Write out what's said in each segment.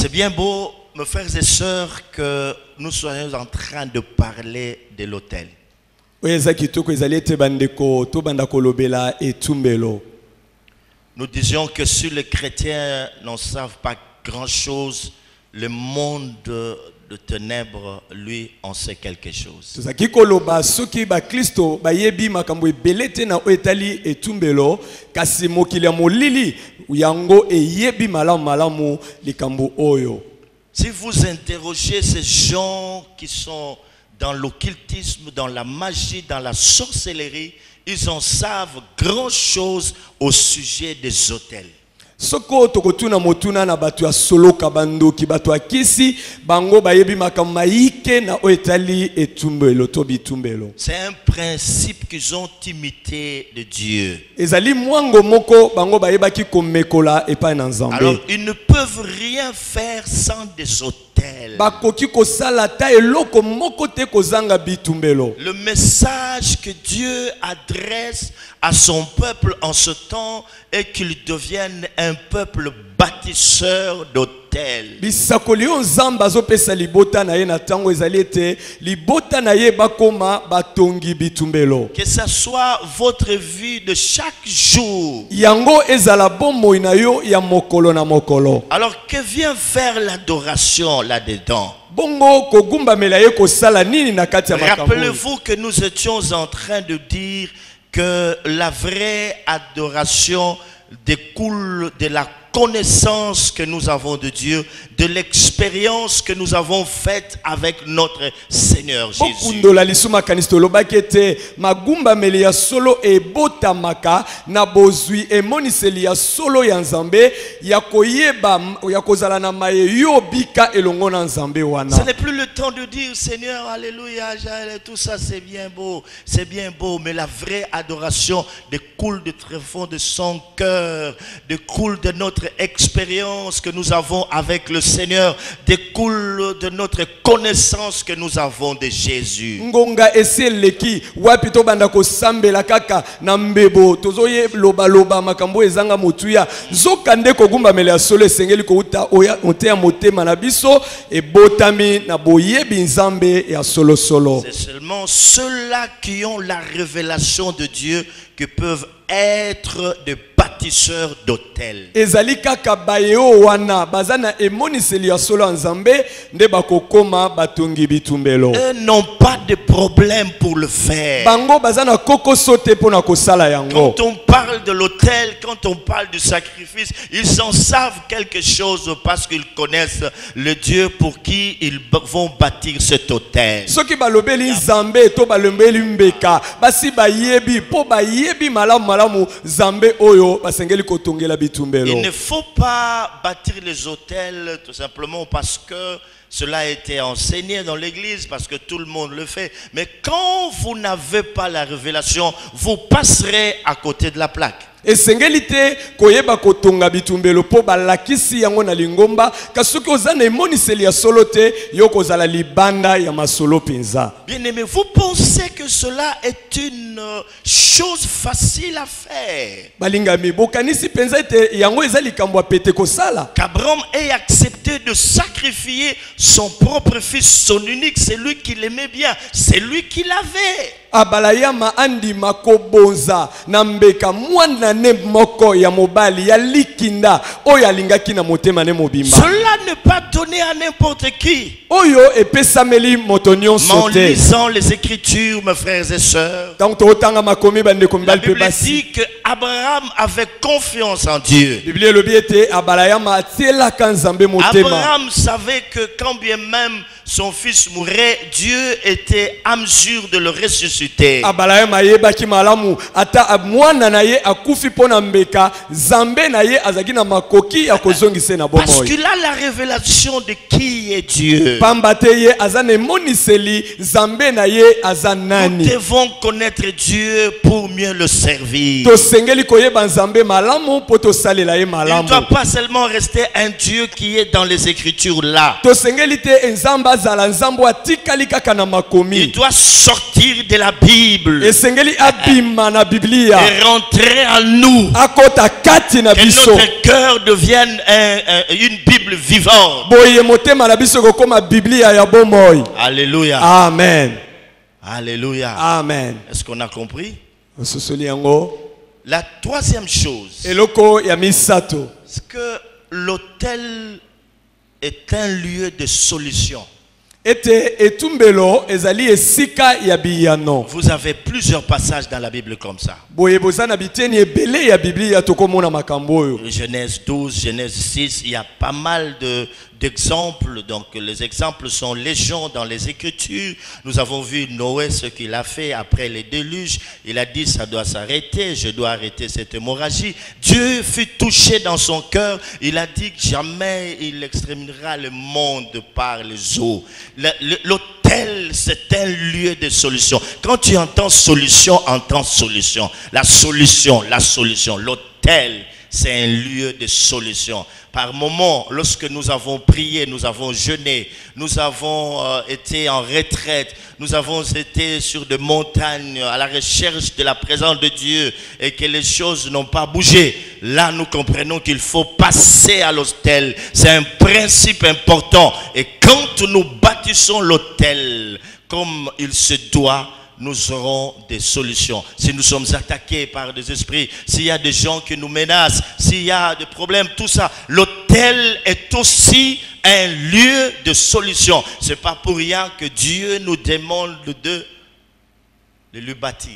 C'est bien beau, mes frères et sœurs, que nous soyons en train de parler de l'autel. Nous disions que si les chrétiens n'en savent pas grand-chose, le monde de ténèbres, lui, en sait quelque chose. Si vous interrogez ces gens qui sont dans l'occultisme, dans la magie, dans la sorcellerie, ils en savent grand-chose au sujet des autels. Soko tokotuna motuna na batu ya solo kabando ki batu ya kisi bango bayebi makamaike na oetali etumbelo tobi tumbelo. C'est un principe qu'ils ont imité de Dieu. Ezali mwango moko bango bayeba ki komekola epa na Nzambe. Alors ils ne peuvent rien faire sans des autels. Bakoki kosala ta eloko moko te kozanga bitumbelo. Le message que Dieu adresse à son peuple en ce temps est qu'il devienne un peuple bâtisseur d'autels. Bisakolio Nzamba zo pesa libota na ye na tango ezali ete libota na ye bakoma batongi bitumbelo. Que ça soit votre vie de chaque jour. Yango ezala bomoi na yo ya mokolo na mokolo. Alors que vient faire l'adoration là-dedans? Rappelez-vous que nous étions en train de dire que la vraie adoration découle de la connaissance que nous avons de Dieu, de l'expérience que nous avons faite avec notre Seigneur Jésus. Ce n'est plus le temps de dire Seigneur, alléluia, tout ça c'est bien beau, mais la vraie adoration découle du tréfonds de son cœur, découle de notre expérience que nous avons avec le Seigneur, découle de notre connaissance que nous avons de Jésus. Ngonga eseleki wapito bandako sambela kaka nambebo tozoye loba loba makambo ezanga mutuya zokande kogumba mele ya solo esengeli ko uta oya otea motema na biso e botami na boyebi nzambe ya solo solo. C'est seulement ceux-là qui ont la révélation de Dieu qui peuvent être de bâtisseurs d'autels. Ezali kaka bayeo wana bazana emoniseli ya solo nzambe nde bakokoma batongi bitumbelo. Eux n'ont pas de problème pour le faire. Bango bazana koko sote pona kosala yango. Quand on parle de l'autel, quand on parle du sacrifice, ils en savent quelque chose parce qu'ils connaissent le Dieu pour qui ils vont bâtir cet autel. Soki balobeli nzambe to balobeli mbeka basi bayebi po bayebi malamu zambe oyo basengeli kotongela bitumbelo. Il ne faut pas bâtir les autels tout simplement parce que cela a été enseigné dans l'église, parce que tout le monde le fait. Mais quand vous n'avez pas la révélation, vous passerez à côté de la plaque. Esengelite koyeba kotonga bitumbelo po balakisi yango na lingomba kasuki ozana emoniseli ya solote yoko zala libanda ya masolo pinza. Bien-aimé, vous pensez que cela est une chose facile à faire? Balingami bokanisi penza ete yango ezali kambo pete kosala. Qu'Abraham ait accepté de sacrifier son propre fils, son unique, c'est lui qui l'aimait bien, c'est lui qui l'avait. Abalayama andi makobonza nambeka mwana ne moko ya mobali ya likinda oyo alingaki na motema ne mobimba. Cela n'est pas donné à n'importe qui. Oyo epesameli motonyon sote. En lisant les Écritures, mes frères et sœurs, donc totanga makomi bande ko la mbal pe Bible basi. dit que Abraham avait confiance en Dieu. Biblia lobi ete abalayama atiela kanzambe motema. Abraham savait que quand bien même son fils mourait, Dieu était à mesure de le ressusciter. Abalayama yebaki malamu ata mwana na ye akufi pona mbeka zambe na ye azaki na makoki ya kozongisa na bomoi. Parce qu'il a la révélation de qui est Dieu. Pambate ye azane moniseli zambe na ye azanani. Nous devons connaître Dieu pour mieux le servir. To sengeli koyeba nzambe malamu poto salela ye Il ne malamu. doit pas seulement rester un Dieu qui est dans les Écritures là. To sengeli te nzamba azala nzambo atikali kaka na Il makomi. doit sortir de la Bible Esengeli abima na Biblia. et rentrer en nous. Akota kati na Que biso. notre cœur devienne une Bible vivante. Boye motema na biso kokoma Biblia ya bomoi. Alléluia. Amen. Alléluia. Amen. Est-ce qu'on a compris? Ososoli yango. La troisième chose, Eloko ya misato. c'est que l'autel est un lieu de solution. Ete etumbelo ezali esika ya biyano. Vous avez plusieurs passages dans la Bible comme ça. Boye bozana biteni ebele ya Biblia tokomona makambo oyo. Genèse 12, Genèse 6, il y a pas mal d'exemples. Donc les exemples sont légion dans les Écritures. Nous avons vu Noé, ce qu'il a fait après les déluges. Il a dit, ça doit s'arrêter, je dois arrêter cette hémorragie. Dieu fut touché dans son cœur. Il a dit que jamais il exterminera le monde par les eaux. L'autel, c'est un lieu de solution. Quand tu entends solution, entends solution. La solution. L'autel, c'est un lieu de solution. Par moments, lorsque nous avons prié, nous avons jeûné, nous avons été en retraite, nous avons été sur des montagnes à la recherche de la présence de Dieu et que les choses n'ont pas bougé. Là, nous comprenons qu'il faut passer à l'autel. C'est un principe important. Et quand nous bâtissons l'autel comme il se doit, nous aurons des solutions. Si nous sommes attaqués par des esprits, s'il y a des gens qui nous menacent, s'il y a des problèmes, tout ça, l'autel est aussi un lieu de solution. C'est pas pour rien que Dieu nous demande de le bâtir.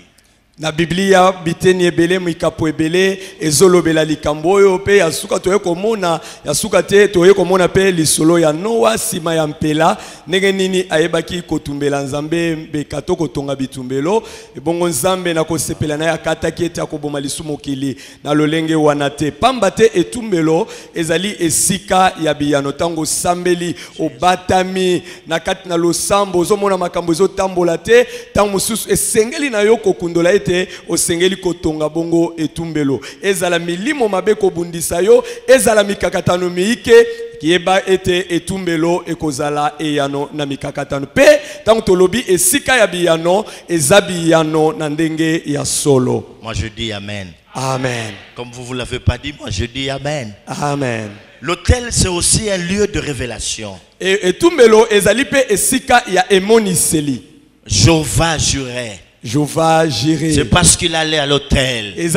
Na Biblia biteni ebele mwikapo ebele ezolobela likambo oyo pe yasuka toye komona yasuka te toye komona pe lisolo ya Noa sima ya mpela ndenge nini ayebaki kotumbela nzambe bekato kotonga bitumbelo ebongo nzambe na kosepela na yakataki ete akoboma lisumokili na lolenge wana te pamba te etumbelo ezali esika ya biyano tango sambeli obatami na kati na losambo ozomona makambo ezotambola te tango mususu esengeli na yo kokundola ete osengeli kotonga bongo etumbelo ezala milimo mabe kobundisa yo ezala mikakatano miike kieba ete etumbelo ekozala eyano na mikakatano pe tango tolobi esika ya biyano ezabiyano na ndenge ya solo. Moi je dis amen. Amen. Comme vous l'avez pas dit, moi je dis amen. Amen. L'autel, c'est aussi un lieu de révélation. Etumbelo ezali pe esika ya emoniseli. Jéhovah jurait. Jéhovah Jireh. C'est parce qu'il allait à l'autel. C'est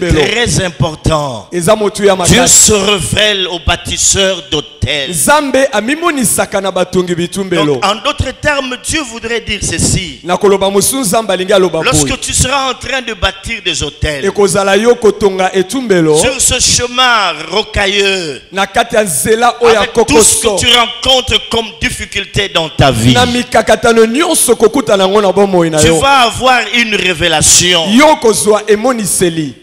très important. Dieu se révèle aux bâtisseurs d'autels. Donc, en d'autres termes, Dieu voudrait dire ceci. Lorsque tu seras en train de bâtir des autels, sur ce chemin rocailleux, avec tout ce que tu rencontres comme difficulté dans ta vie, tu vas avoir une révélation.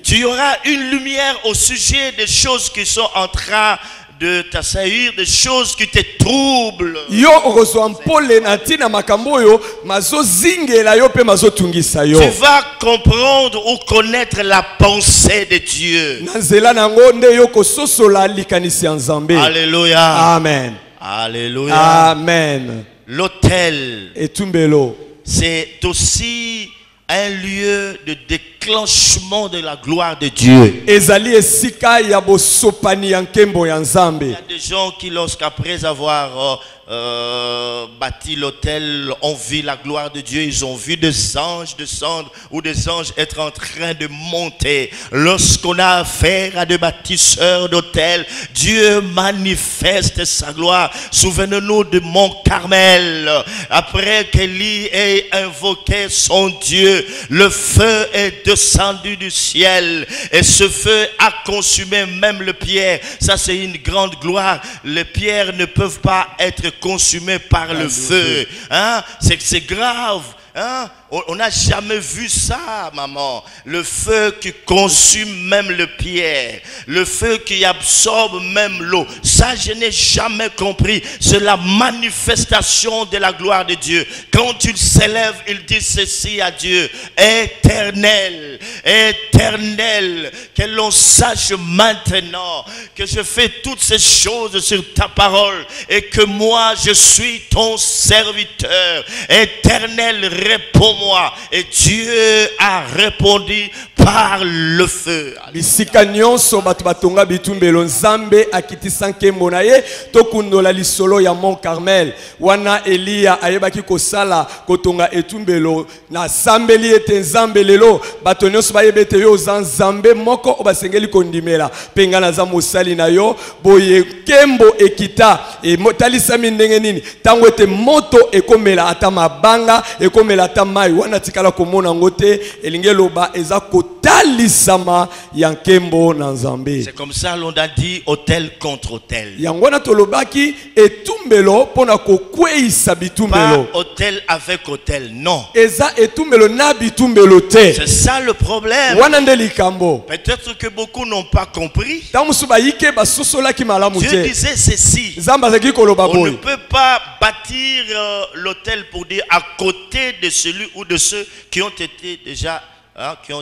Tu auras une lumière au sujet des choses qui sont en train de t'assaillir, des choses qui te troublent. Tu vas comprendre ou connaître la pensée de Dieu. Alléluia. Amen. Alléluia. Amen. L'autel, c'est aussi un lieu de déclenchement de la gloire de Dieu. Il y a des gens qui, lorsqu'après avoir bâti l'autel, ont vu la gloire de Dieu. Ils ont vu des anges descendre ou des anges être en train de monter. Lorsqu'on a affaire à des bâtisseurs d'autel, Dieu manifeste sa gloire. Souvenez-nous de Mont Carmel. Après qu'Élie ait invoqué son Dieu, le feu est descendu du ciel et ce feu a consumé même les pierres. Ça, c'est une grande gloire. Les pierres ne peuvent pas être consumées par le feu. Hein? C'est grave. Hein? On n'a jamais vu ça, maman. Le feu qui consume même le pierre. Le feu qui absorbe même l'eau. Ça, je n'ai jamais compris. C'est la manifestation de la gloire de Dieu. Quand il s'élève, il dit ceci à Dieu. Éternel, éternel. Éternel, que l'on sache maintenant que je fais toutes ces choses sur ta parole et que moi je suis ton serviteur. Éternel, réponds-moi. Et Dieu a répondu par le feu. bisika nyonso bato batonga bitumbelo nzambe akitisa nkembo na ye tokundola lisolo ya Mont Carmel wana Eliya ayebaki kosala kotonga etumbelo na sambeli ete nzambe lelo bato nyonso bayebete yo za nzambe moko obasengeli kondimela penga na za mosali na yo boye nkembo ekita talisami ndenge nini tango ete moto ekomela ata mabanga ekomela ata mai wana tikala komona ngote elingi loba eza talisama yankembo na nzambe. C'est comme ça l'on a dit autel contre autel. Yangwana tolobaki etumbelo pona kokweisa bitumbelo. Pas autel avec autel, non. Eza etumbelo na bitumbelo te. C'est ça le problème. Wana nde likambo. Peut-être que beaucoup n'ont pas compris. Tamusu bayike basosolaki malamu te. Dieu disait ceci. Nzamba zaki koloba boy. On ne peut pas bâtir l'autel pour dire à côté de celui ou de ceux qui ont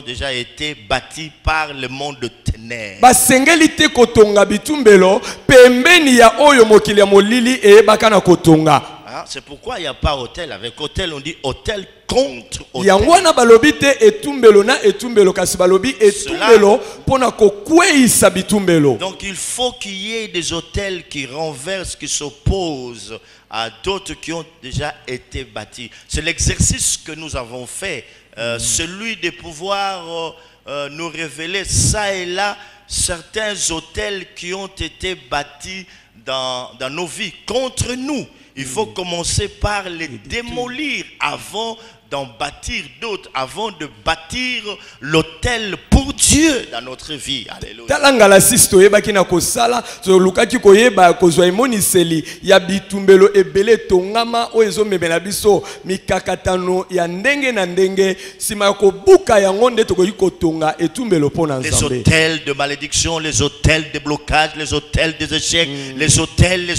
déjà été bâtis par le monde de ténèbres. Basengeli te kotonga bitumbelo pembeni ya oyo mokili ya molili eyebaka na kotonga. C'est pourquoi il n'y a pas autel. Avec autel, on dit autel contre autel. Yangwana balobi te etumbelo na etumbelo kasi balobi etumbelo pona kokweisa bitumbelo. Donc il faut qu'il y ait des autels qui renversent, qui s'opposent à d'autres qui ont déjà été bâtis. C'est l'exercice que nous avons fait. Celui de pouvoir nous révéler ça et là certains autels qui ont été bâtis dans nos vies contre nous. Il faut commencer par les démolir avant d'en bâtir d'autres, avant de bâtir l'autel pour Dieu dans notre vie. Alléluia. Talangala sisto yebaki na kosala to lukaki koyeba kozwa emoniseli ya bitumbelo ebele tongama oyezo memela biso mikakatano ya ndenge na ndenge sima kobuka yango nde tokoki kotonga etumbelo pona nzambe. Les autels de malédiction, les autels de blocage, les autels des échecs, les autels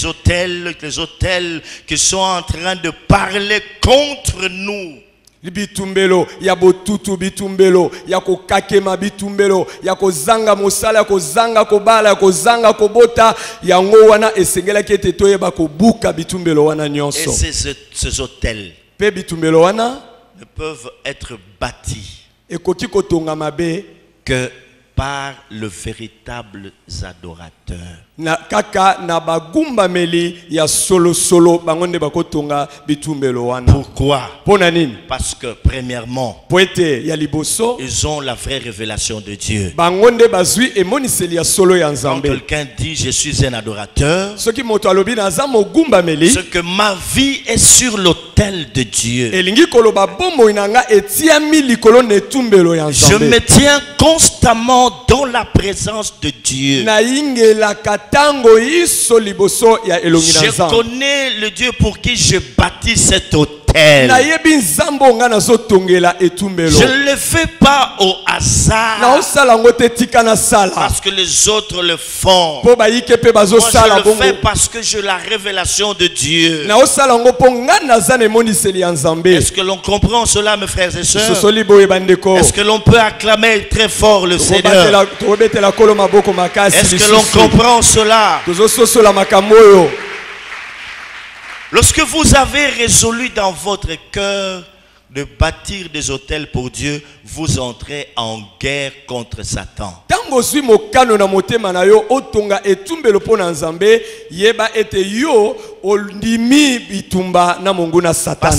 qui sont en train de parler contre nous. Bitumbelo ya botutu bitumbelo ya kokakema bitumbelo ya kozanga mosala ya kozanga kobala ya kozanga kobota yango wana esengela kete toyeba kobuka bitumbelo wana nyonso. Et ces autels pe bitumbelo wana ne peuvent être bâtis ekoki kotonga mabe que par le véritable adorateur. Na kaka na bagumba meli ya solo bangonde bakotonga bitumbelo wana. Pourquoi? Pona nini? Parce que premièrement, poete ya liboso ils ont la vraie révélation de Dieu. Bangonde bazui emoniseli ya solo ya Quand nzambe. quelqu'un dit je suis un adorateur, Soki moto alobi na zamo gumba meli, c'est que ma vie est sur l'autel de Dieu. elingi koloba bomo inanga etiami likolo netumbelo ya Je nzambe. me tiens constamment dans la présence de Dieu. Na ingela katango iso liboso ya elongi na Je nzambe. connais le Dieu pour qui je bâtis cet autel. Na yebi nzambo nga na zotongela etumbelo. Je ne le fais pas au hasard. Na osala ngo te tika na sala. Parce que les autres le font. Po bayike pe bazo Moi sala je le bongo. fais parce que j'ai la révélation de Dieu. Na osala ngo po nga na zane moniseli ya nzambe. Est-ce que l'on comprend cela, mes frères et sœurs? Sosoli boye bandeko. Est-ce que l'on peut acclamer très fort le Seigneur? Est-ce que l'on comprend cela? Lorsque vous avez résolu dans votre cœur de bâtir des autels pour Dieu, vous entrez en guerre contre Satan. Parce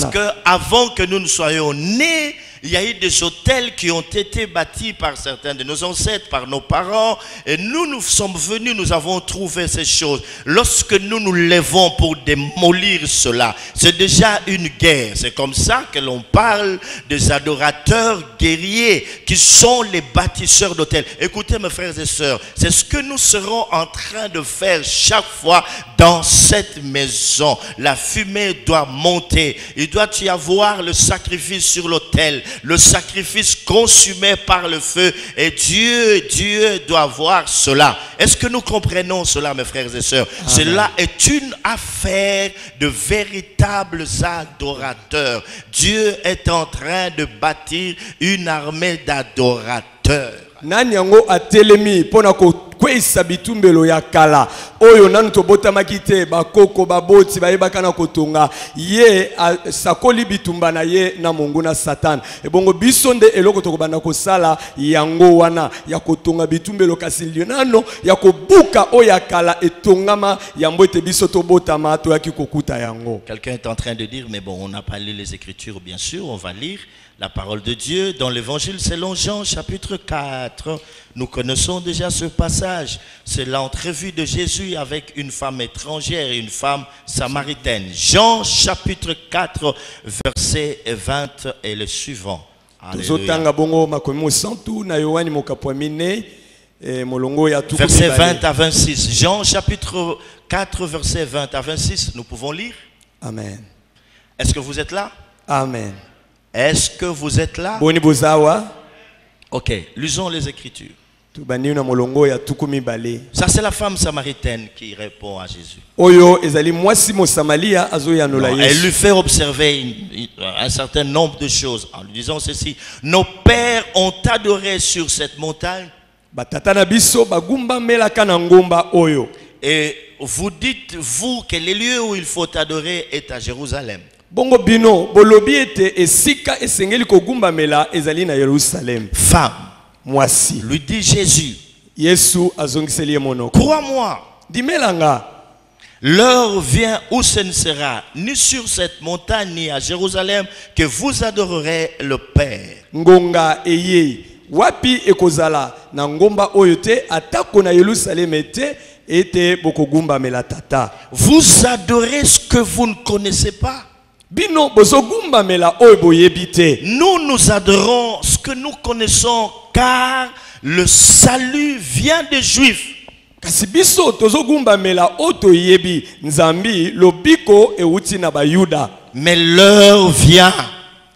que avant que nous ne soyons nés, il y a eu des autels qui ont été bâtis par certains de nos ancêtres, par nos parents. Et nous sommes venus, nous avons trouvé ces choses. Lorsque nous nous levons pour démolir cela, c'est déjà une guerre. C'est comme ça que l'on parle des adorateurs guerriers qui sont les bâtisseurs d'autels. Écoutez mes frères et sœurs, c'est ce que nous serons en train de faire chaque fois dans cette maison. La fumée doit monter. Il doit y avoir le sacrifice sur l'autel. Le sacrifice consumé par le feu. Et Dieu doit voir cela. Est-ce que nous comprenons cela, mes frères et sœurs? Amen. Cela est une affaire de véritables adorateurs. Dieu est en train de bâtir une armée d'adorateurs. nani yango atelemi pona ko kwesa bitumbelo ya kala oyo nanu tobotamaki te bakoko baboti bayebaka na kotonga ye sakoli bitumba na ye na mungu na satan ebongo biso nde eloko tokobanda kosala yango wana ya kotonga bitumbelo kasi nano ya kobuka oyo ya kala etongama yambo ete biso tobotama toyaki kokuta yango. Quelqu'un est en train de dire, mais bon, on n'a pas lu les Écritures, bien sûr, on va lire la parole de Dieu dans l'évangile selon Jean chapitre 4. Nous connaissons déjà ce passage. C'est l'entrevue de Jésus avec une femme étrangère et une femme samaritaine. Jean chapitre 4, verset 20 et le suivant. Alléluia. Verset 20 à 26. Jean chapitre 4, verset 20 à 26. Nous pouvons lire? Amen. Est-ce que vous êtes là? Amen. Est-ce que vous êtes là? Ok, lisons les Écritures. Ça, c'est la femme samaritaine qui répond à Jésus. Non, elle lui fait observer un certain nombre de choses en lui disant ceci. Nos pères ont adoré sur cette montagne. Et vous dites, vous, que le lieu où il faut adorer est à Jérusalem. Bongo bino bolobi ete esika esengeli kogumba mela ezali na Yerusalem. Femme, mwasi lui dit Jésus, Yesu azongiseli monoko. Crois-moi, dimelanga l'heure vient où ce ne sera ni sur cette montagne ni à Jérusalem que vous adorerez le Père. Ngonga eye wapi ekozala na ngomba oyote atako na Yerusalem ete ete bokogumba mela tata. Vous adorez ce que vous ne connaissez pas. Bino bozogumba mela oyo boyebite. Nous adorons ce que nous connaissons car le salut vient des Juifs. Kasi biso tozogumba mela oto yebi nzambi lobiko euti na bayuda. Mais l'heure vient.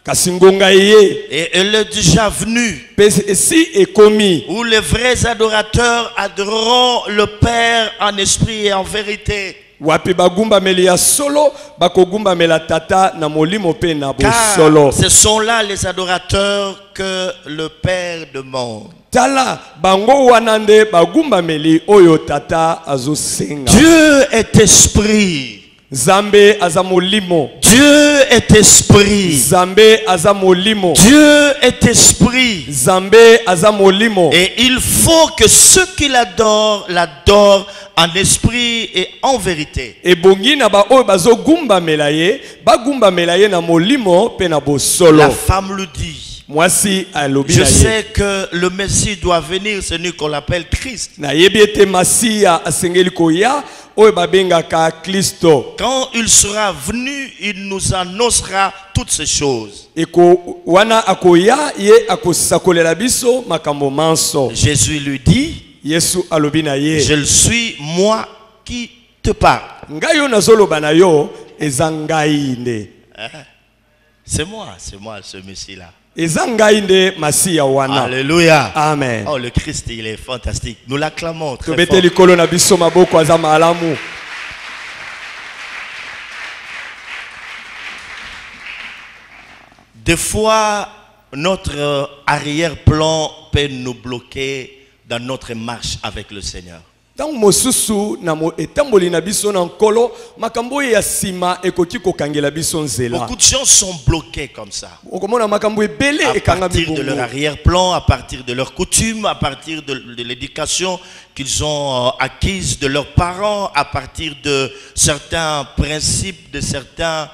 Kasi ngonga ye. Et elle est déjà venue. Si ekomi. Où les vrais adorateurs adoreront le Père en esprit et en vérité. Wapi bagumba melia solo bakogumba mela tata na molimo pe na bo solo. Ce sont là les adorateurs que le Père demande. Tala bango wanande bagumba meli oyo tata azosenga. Dieu est esprit. Zambe azamolimo. Dieu est esprit. Zambe azamolimo. Dieu est esprit. Zambe azamolimo. Et il faut que ceux qui l'adorent l'adorent en esprit et en vérité. Et bongina ba oyo bazogumba melaye bagumba melaye na molimo pe na bo solo. La femme lui dit. Mwasi alobi Je sais que le Messie doit venir, c'est lui qu'on l'appelle Christ. Na yebiete Masia asengeli koya oyo babengaka Kristo. Quand il sera venu, il nous annoncera toutes ces choses. Eko wana akoya ye akosakolela biso makambo manso. Jésus lui dit, Yesu alobi na ye. Je le suis moi qui te parle. Ngayo nazoloba na yo ezangai nde. C'est moi ce Messie là. Ezangainde Masia wana. Alléluia. Amen. Oh, le Christ, il est fantastique. Nous l'acclamons très fort. Des fois, notre arrière-plan peut nous bloquer dans notre marche avec le Seigneur. Beaucoup de gens sont bloqués comme ça. À partir de leur arrière-plan, à partir de leurs coutumes, à partir de l'éducation qu'ils ont acquise de leurs parents, à partir de certains principes, de certaines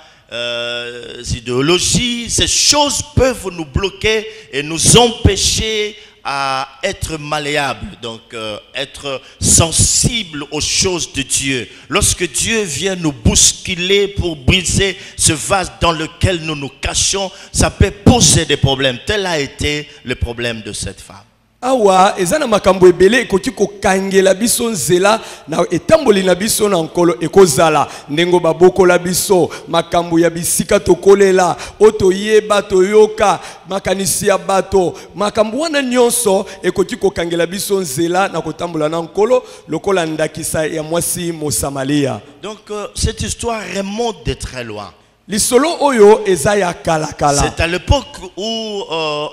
idéologies. Ces choses peuvent nous bloquer et nous empêcher à être malléable, donc être sensible aux choses de Dieu. Lorsque Dieu vient nous bousculer pour briser ce vase dans lequel nous nous cachons, ça peut poser des problèmes. Tel a été le problème de cette femme. Awa ezana makambo ebele ekoki kokangela biso nzela na etamboli na biso na nkolo ekozala ndengo babokola biso makambo ya bisika tokolela otoyeba toyoka makanisi ya bato makambo wana nyonso ekoki kokangela biso nzela na kotambola na nkolo lokola ndakisa ya mwasi Mosamalia. Donc cette histoire remonte de très loin. Lisolo oyo ezaya kala kala. C'est à l'époque où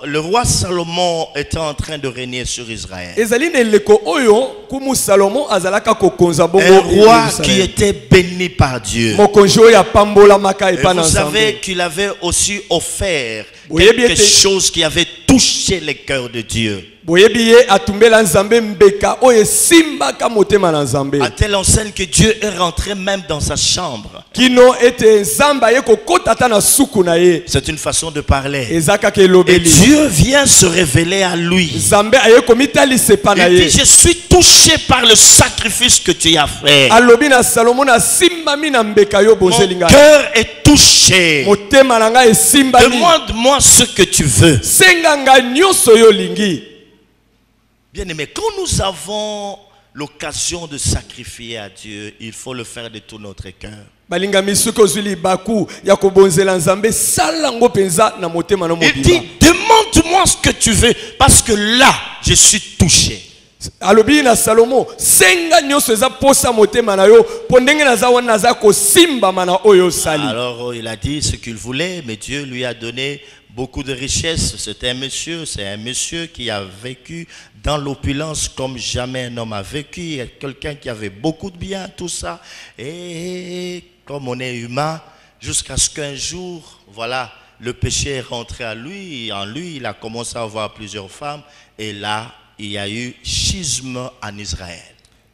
le roi Salomon était en train de régner sur Israël. Ezali neleko oyo kumu Salomon azalaka kokonza bongo. Un roi qui était béni par Dieu. Mokonjo ya pambola maka Et epana vous nzambe. savez qu'il avait aussi offert quelque chose qui avait touché les cœurs de Dieu. Boyebiye atumbela nzambe mbeka oye simba ka motema na nzambe. À telle enseigne que Dieu est rentré même dans sa chambre. Kino ete nzamba ye kokota ta na suku na ye. C'est une façon de parler. Ezaka ke Et lobeli. Dieu vient se révéler à lui. Nzambe aye komitali sepa na Il ye. dit, je suis touché par le sacrifice que tu as fait. Alobi na Salomon na simba mi na mbeka yo Mon bozelinga. cœur est touché. Motema na nga esimba mi. Demande-moi ce que tu veux. Senga nga nyonso yo lingi. Bien aimé, quand nous avons l'occasion de sacrifier à Dieu, il faut le faire de tout notre cœur. Balinga misuko ozuli baku ya kobonzela nzambe salango penza na motema na Il mobimba. dit, demande-moi ce que tu veux, parce que là, je suis touché. Alobi na Salomo senga nyonso eza posa motema na yo pondenge naza wana naza kosimba mana oyo sali. Alors il a dit ce qu'il voulait, mais Dieu lui a donné beaucoup de richesses. C'est un monsieur qui a vécu dans l'opulence comme jamais un homme a vécu. Quelqu'un qui avait beaucoup de biens, tout ça. Et comme on est humain, jusqu'à ce qu'un jour, voilà, le péché est rentré à lui. En lui, il a commencé à avoir plusieurs femmes. Et là, il y a eu schisme en Israël.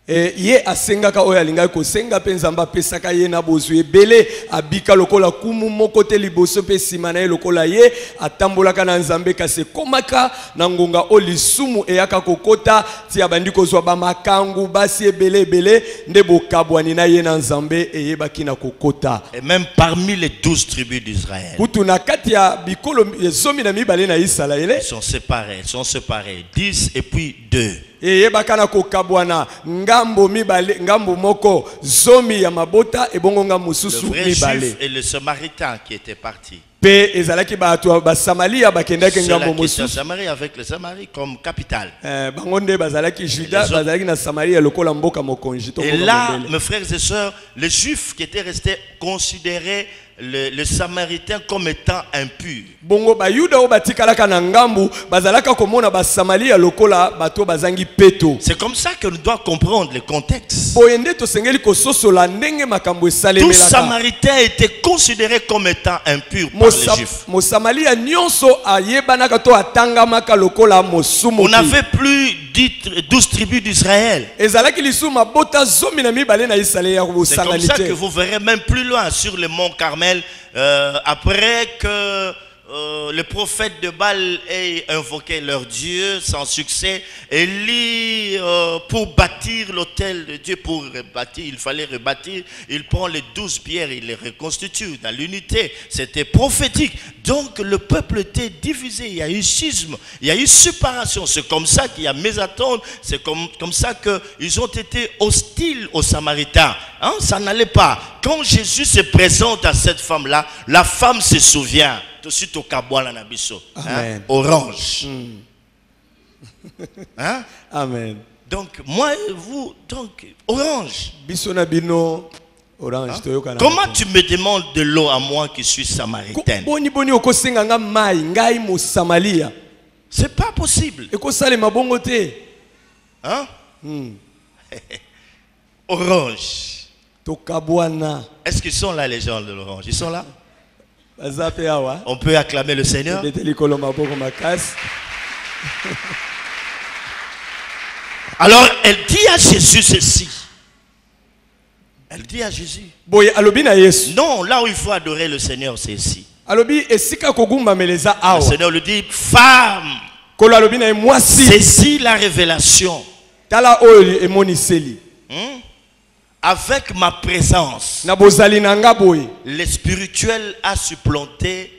Ye asengaka oyo alingai kosenga mpe nzambe apesaka ye na bozwi ebele abika lokola kumu moko te liboso mpe nsima na ye lokola ye atambolaka na nzambe kasi ekomaka na ngonga oyo lisumu eyaka kokota ti abandi kozwa bamakangu basi ebele ebele nde bokabwani na ye na nzambe eyebaki na kokota. Et même parmi les 12 tribus d'Israël, kutu na kati ya bikolo zomi na mibale na Isalaele ils sont séparés, 10 et puis 2. eyebaka na kokabwana ngambo mibale ngambo moko zomi ya mabota ebongo nga Le mususu vrai mibale. juif et le samaritain qui étaient partis. Pe ezalaki bato ba Samaria bakendaki Ceux-là ngambo qui étaient en mususu. Samarie avec le Samarie comme capitale. Bango nde bazalaki Juda Les autres- bazalaki na Samaria lokola mboka mokonzi to Et mboka là, mondele. mes frères et sœurs, les juifs qui étaient restés considéraient le samaritain comme étant impur. Bongo ba Yuda o batikalaka na ngambu bazalaka komona ba Samaria lokola bato bazangi peto. C'est comme ça que nous devons comprendre le contexte. Boyende to sengeli kososola ndenge makambo Tout esalemelaka. samaritain était considéré comme étant impur par les juifs. Mo Samaria nyonso ayebanaka to atangamaka lokola mosumu. On n'avait plus 12 tribus d'Israël. Ezalaki lisumu mabota zomi na mibale na Israël ya C'est comme ça kosanganite. que vous verrez même plus loin sur le mont Carmel, après que le prophète de Baal ait invoqué leur Dieu sans succès. Élie, pour bâtir l'autel de Dieu, il fallait rebâtir. Il prend les 12 pierres, il les reconstitue dans l'unité. C'était prophétique. Donc le peuple était divisé. Il y a eu schisme, il y a eu séparation. C'est comme ça qu'il y a mésattente. C'est comme ça qu'ils ont été hostiles aux Samaritains. Hein, ça n'allait pas. Quand Jésus se présente à cette femme-là, la femme se souvient. Tout de suite au Kaboala Nabiso. Amen. Orange. Hein? Amen. Donc, moi et vous, donc, orange. Bisona bino orange toyoka na. Comment tu me demandes de l'eau à moi qui suis samaritaine? Boni boni okosenga nga mai ngai mo Samaria. C'est pas possible. Ekosale mabongo te. Hein? Orange. Tokabwana. Est-ce qu'ils sont là, les gens de l'orange? Ils sont là? Bazape awa. On peut acclamer le Seigneur. Beteli kolo maboko makasi. Alors, elle dit à Jésus ceci. Elle dit à Jésus. Boye alobi na Yesu. Non, là où il faut adorer le Seigneur, c'est ici. Alobi esika kogumba meleza Le awa. Seigneur lui dit, femme, Kolo alobi na mwasi. saisis la révélation. Tala oyo emoniseli. Avec ma présence, Na bozali na nga boye. le spirituel a supplanté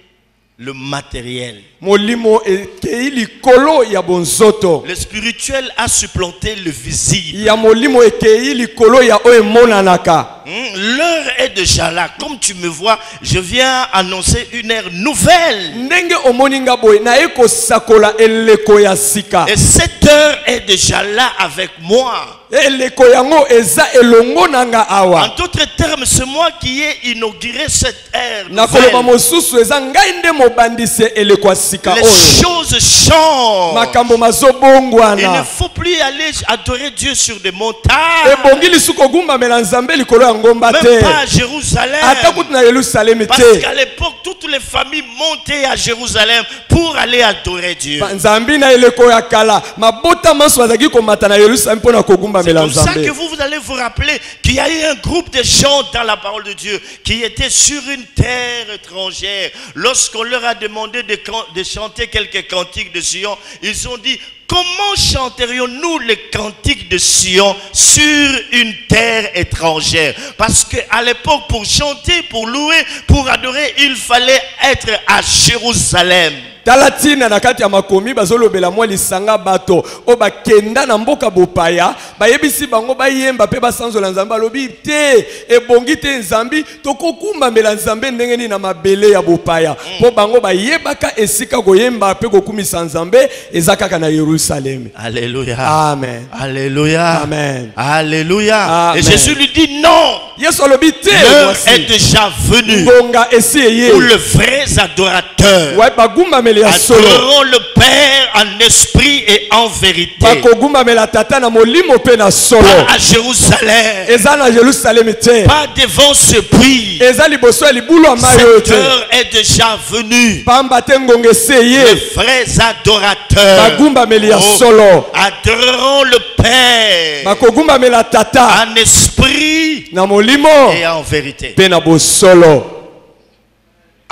le matériel. Molimo ekei likolo ya bonzoto. Le spirituel a supplanté le visible. Ya molimo ekei likolo ya oyo monanaka. L'heure est déjà là. Comme tu me vois, je viens annoncer une ère nouvelle. Ndenge omoninga boye na eko sakola eleko ya sika. Et cette sœur est déjà là avec moi. eleko yango eza elongo nanga En awa d'autres termes, c'est moi qui ai inauguré cette ère nakoloba nouvelle. mosusu eza ngai nde mobandisi eleko ya sika Les oyo choses changent. makambo Il ne mazobongwana faut plus aller adorer Dieu sur des montagnes. ebongi lisusu kogumbamela nzambe likolo ya ngomba Même te pas à Jérusalem. ata kutu na yelusalemi Parce te qu'à l'époque, toutes les familles montaient à Jérusalem pour aller adorer Dieu. nzambi na eleko ya kala mabota manso bazalaki komata na yelusalemi mpo na C'est kogumbamela comme ça nzambe que vous allez vous rappeler qu'il y a eu un groupe de gens dans la parole de Dieu qui étaient sur une terre étrangère. Lorsqu'on leur a demandé de chanter quelques cantiques de Sion, ils ont dit: comment chanterions-nous les cantiques de Sion sur une terre étrangère? Parce qu'à l'époque, pour chanter, pour louer, pour adorer, il fallait être à Jérusalem. talatina na kati ya makomi bazolobela mwa lisanga bato o bakenda na mboka bopaya bayebisi bango bayemba pe basanzola nzambe balobi te ebongi te nzambi tokokumbamela nzambe ndenge nini na mabele ya bopaya po bango bayebaka esika koyemba pe kokumisa nzambe eza kaka na Yerusalem. Alléluia. Amen. Alléluia. Amen. Alléluia. Amen. Et Jésus lui dit non. Yesu alobi te L'heure est déjà venue ngonga esi eye où les vrais adorateurs wa bagumbamela ya solo adoreront le Père en esprit et en vérité. bakogumbamela tata na molimo pe na solo Pas à Jérusalem, eza na Yerusalem te pas devant ce puits. eza liboso ya libulu ya mai oyo Cette te heure est déjà venue. pamba te ngonga esi Les eye vrais adorateurs bagumbameli ya solo adoreront le Père bakogumbamela tata en esprit na molimo et en vérité. pe na bosolo.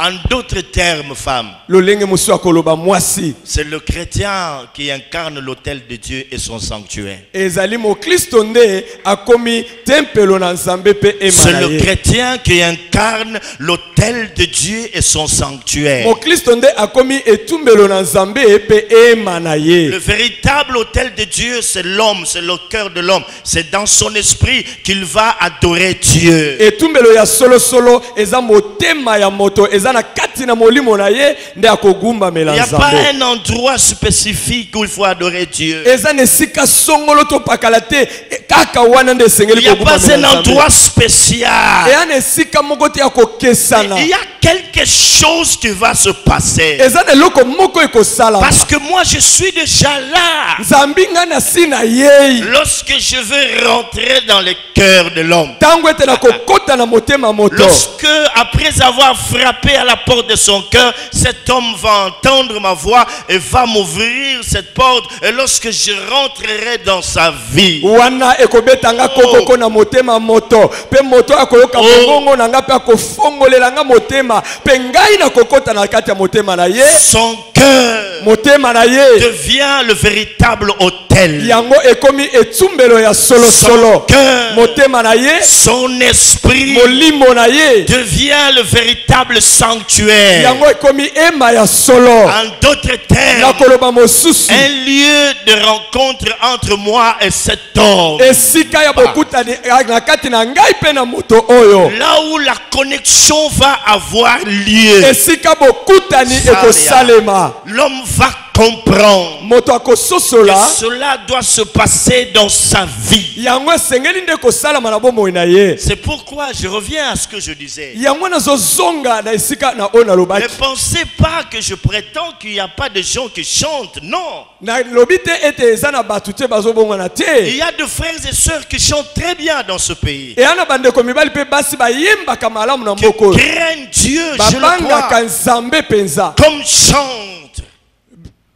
En d'autres termes, femmes, lolenge mosusu akoloba mwasi c'est le chrétien qui incarne l'autel de Dieu et son sanctuaire. ezali mokristo nde akomi tempelo na nzambe pe ema C'est na le ye chrétien qui incarne l'autel de Dieu et son sanctuaire. mokristo nde akomi etumbelo na nzambe pe ema na ye. Le véritable autel de Dieu, c'est l'homme, c'est le cœur de l'homme. C'est dans son esprit qu'il va adorer Dieu. etumbelo ya solo solo eza motema ya moto eza na kati na molimo na ye nde akogumbamela Il n'y a pas nzambe un endroit spécifique où il faut adorer Dieu. eza na esika songolo to pakala te kaka wana nde Il esengeli n'y a pas un kogumbamela nzambe endroit spécial. eya na esika moko te ya kokesana Il y a quelque chose qui va se passer. eza na eloko moko ekosalama Parce que moi, je suis déjà là. nzambi ngai na si na yei Lorsque je veux rentrer dans le cœur de l'homme. ntango ete na kokota na motema moto Lorsque, après avoir frappé à la porte de son cœur, cet homme va entendre ma voix et va m'ouvrir cette porte. Et lorsque je rentrerai dans sa vie, wana ekobetanga kokoko na motema moto pe moto akoyoka mongongo na nga pe akofongolela nga motema pe ngai na kokota na kati ya motema na ye son cœur motema na ye devient le véritable autel. yango ekomi etumbelo ya solo solo cœur, motema na ye son esprit molimo na ye devient le véritable sanctuaire. yango ekomi ema ya solo. En d'autres termes, nakoloba mosusu un lieu de rencontre entre moi et cet homme. esika ya bokutani na kati na ngai pe na moto oyo Là où la connexion va avoir lieu. esika bokutani ekosalema L'homme va comprendre moto que akososola cela doit se passer dans sa vie. yango esengeli nde kosalama na bomoi na ye C'est pourquoi je reviens à ce que je disais. yango nazozonga na esika na oyo Ne nalobaki pensez pas que je prétends qu'il n'y a pas de gens qui chantent. Non. nalobi te ete eza na bato te bazobongwana Il te y a de frères et sœurs qui chantent très bien dans ce pays. eya na bandeko mibali mpe basi bayembaka malamu na Qui mboka oyo craignent Dieu, je le babangaka crois. nzambe mpenza Comme chante.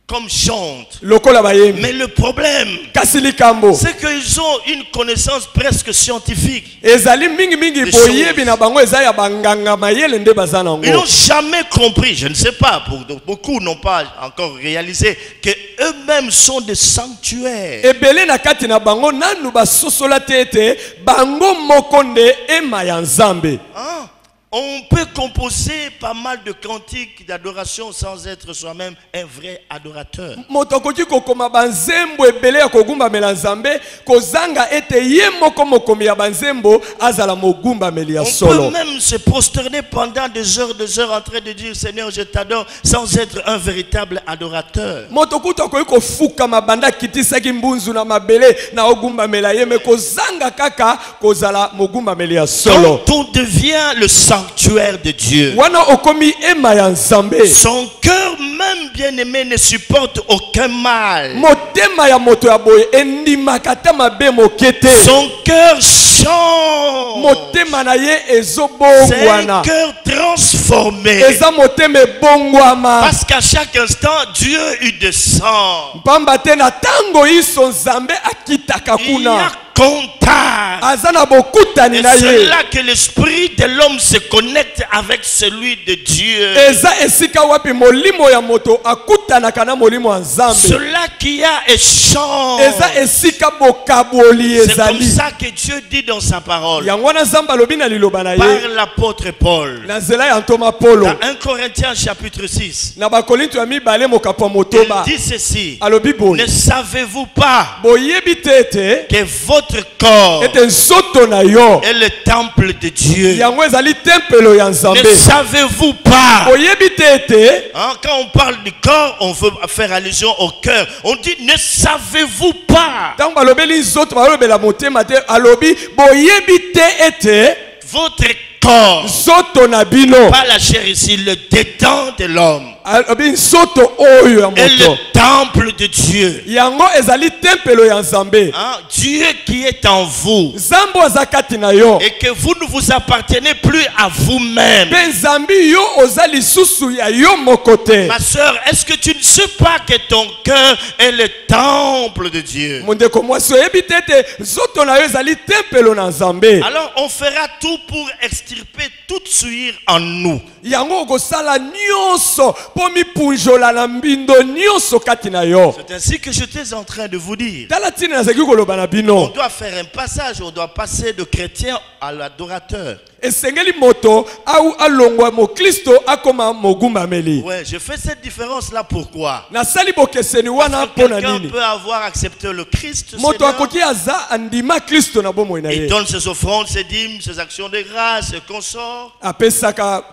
Comme chante. lokola bayembi Mais le problème, kasi likambo c'est qu'ils ont une connaissance presque scientifique. ezali mingimingi boyebi na bango eza ya banganga mayele nde baza Ils nango n'ont jamais compris, je ne sais pas, beaucoup n'ont pas encore réalisé que eux-mêmes sont des sanctuaires. ebele na kati na bango nanu basosola te ete bango moko nde ema ya nzambe Hein? On peut composer pas mal de cantiques d'adoration sans être soi-même un vrai adorateur. moto akoki kokoma banzembo ebele ya kogumbamela nzambe kozanga ete ye moko mokomi ya banzembo azala mogumbameli ya On solo. peut même se prosterner pendant des heures en train de dire Seigneur je t'adore sans être un véritable adorateur. moto kutu akoki kofukama banda akitisaki mbunzu na mabele na ogumbamela ye me kozanga kaka kozala mogumbameli ya solo. Quand on devient le sanctuaire de Dieu, Wana okomi ema ya nzambe. son cœur même bien-aimé ne supporte aucun mal. Motema ya moto ya boye endimaka ta mabe mokete. Son cœur change. Motema na ye C'est un ezobongwana. cœur transformé. Eza motema ebongwama. Parce qu'à chaque instant, Dieu il descend. Pamba te na tango iso nzambe akitaka Il y a kuna. contact. Azana bokutani Et na c'est ye. là que l'esprit de l'homme se connecte avec celui de Dieu. Eza esika wapi molimo ya moto akutanaka na molimo ya nzambe. Cela qui a échange. Eza esika bokaboli C'est comme ezali. ça que Dieu dit dans sa parole. Yango wana nzambe alobi na liloba na Par ye. l'apôtre Paul. Na nzela ya ntoma Polo. Dans 1 Corinthiens chapitre 6. Na bakorinto ya mibale mokapo Il motoba. dit ceci. Alobi boye. Ne savez-vous pas Boyebi te ete que votre corps ete nzoto na yo est le temple de Dieu? yango ezali tempelo ya Ne nzambe. savez-vous pas? Boyebi te ete Hein, quand on parle du corps, on veut faire allusion au cœur. On dit, ne savez-vous pas? ntango balobeli nzoto balobela motema te alobi boyebi te ete Votre corps, nzoto na bino pas la chair ici, le dedans de l'homme alobi nzoto oyo ya est le moto temple de Dieu. yango ezali tempelo ya nzambe. Hein, Dieu qui est en vous Nzambe aza kati na yo et que vous ne vous appartenez plus à vous-même. mpe nzambi yo oza lisusu ya yo moko te. Ma soeur, est-ce que tu ne sais pas que ton cœur est le temple de Dieu? mondeko mwasi oyebi te ete nzoto na yo ezali tempelo na nzambe. Alors on fera tout pour extirper toute souillure en nous. Yango okosala nyonso po mipunjola na mbindo nyonso kati na yo. C'est ainsi que j'étais en train de vous dire. Tala ntina nazalaki koloba na On bino. doit faire un passage, on doit passer de chrétien à l'adorateur. Esengeli moto au alongwa mokristo akoma mogumbameli. Ouais, je fais cette différence-là pourquoi? Nasali bokeseni wana Parce que mpona quelqu'un nini. peut avoir accepté le Christ Moto Seigneur, akoki aza andima kristo na bomoi na il ye. donne ses offrandes, ses dîmes, ses actions de grâce, ses consorts, Apesaka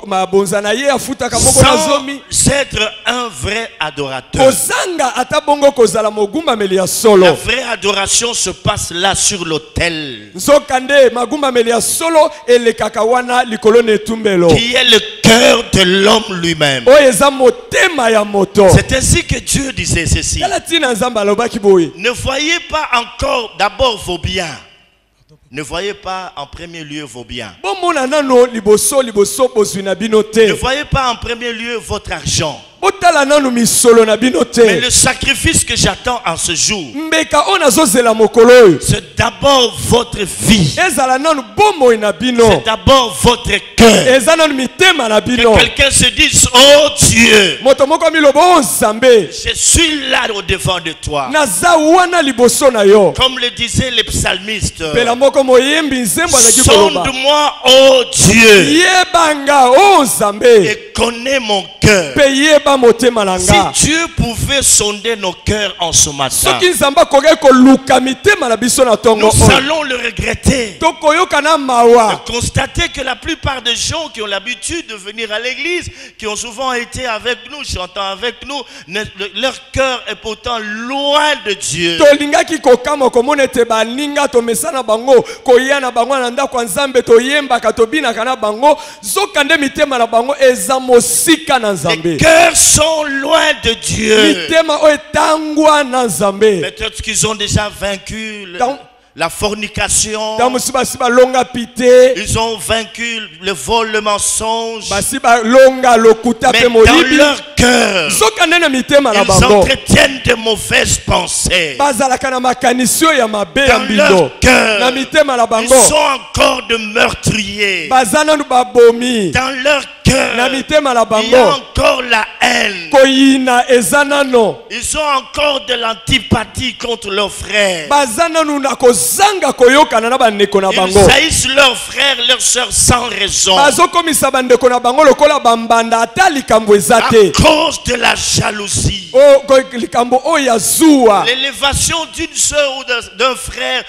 mabonza na ye afutaka moko na zomi. sans être un vrai adorateur. Kozanga ata bongo kozala mogumbameli ya La solo. vraie adoration se passe là sur l'autel, Nzokande magumbameli ya solo elekaka wana likolo na etumbelo. qui est le cœur de l'homme lui-même. Oyo eza motema ya moto. C'est ainsi que Dieu disait ceci. Tala ntina nzambe alobaki boye. Ne voyez pas encore d'abord vos biens. Ne voyez pas en premier lieu vos biens. Bomona nano liboso bozwi na bino Ne te. voyez pas en premier lieu votre argent. Botala nano misolo na bino Mais te. le sacrifice que j'attends en ce jour, Mbeka oyo nazozela mokolo oyo c'est d'abord votre vie. ezala nanu bomoi na bino. C'est d'abord votre cœur. Eza nanu mitema na Que bino. quelqu'un se dise, oh Dieu, Moto moko amiloba o nzambe je suis là au devant de toi. naza wana liboso na yo. Comme le disaient les psalmistes, Pela moko moyembi nzembo azalaki koloba sonde-moi, oh Dieu, yebanga o nzambe et connais mon cœur. mpe yeba motema na Si nga. Dieu pouvait sonder nos cœurs en ce matin, Soki nzambe akoki koluka mitema na biso na tongo nous oyo allons le regretter. tokoyoka na mawa. Constatez que la plupart des gens qui ont l'habitude de venir à l'église, qui ont souvent été avec nous, chantant avec nous, leur cœur est pourtant loin de Dieu. Tolingaki kokama komona ete baninga tomesa na bango koya na bango na ndako ya nzambe toyembaka tobinaka na bango zokande mitema na bango eza mosika na Les nzambe. cœurs sont loin de Dieu. Mitema oyo etangwa na nzambe. Peut-être qu'ils ont déjà vaincu Dans- la fornication. Ntango mosusu basi balonga pite, Ils ont vaincu le vol, le mensonge. basi balonga lokuta Mais pe dans molibi. leur cœur, Zokande na mitema na ils bango entretiennent de mauvaises pensées. bazalaka na makanisi oyo ya mabe ya Dans mbindo. leur cœur, Na mitema na ils bango sont encore de meurtriers. baza nanu babomi. Dans leur cœur, Na mitema na il y a bango encore la haine. koyina ezanano Ils ont encore de l'antipathie contre leurs frères. bazananu na kozanga koyokana na bandeko na bango Ils haïssent leurs frères, leurs sœurs sans raison. bazokomisa bandeko na bango lokola bambanda ata likambo eza À te cause de la jalousie. likambo oyo ya zuwa L'élévation d'une sœur ou d'un frère,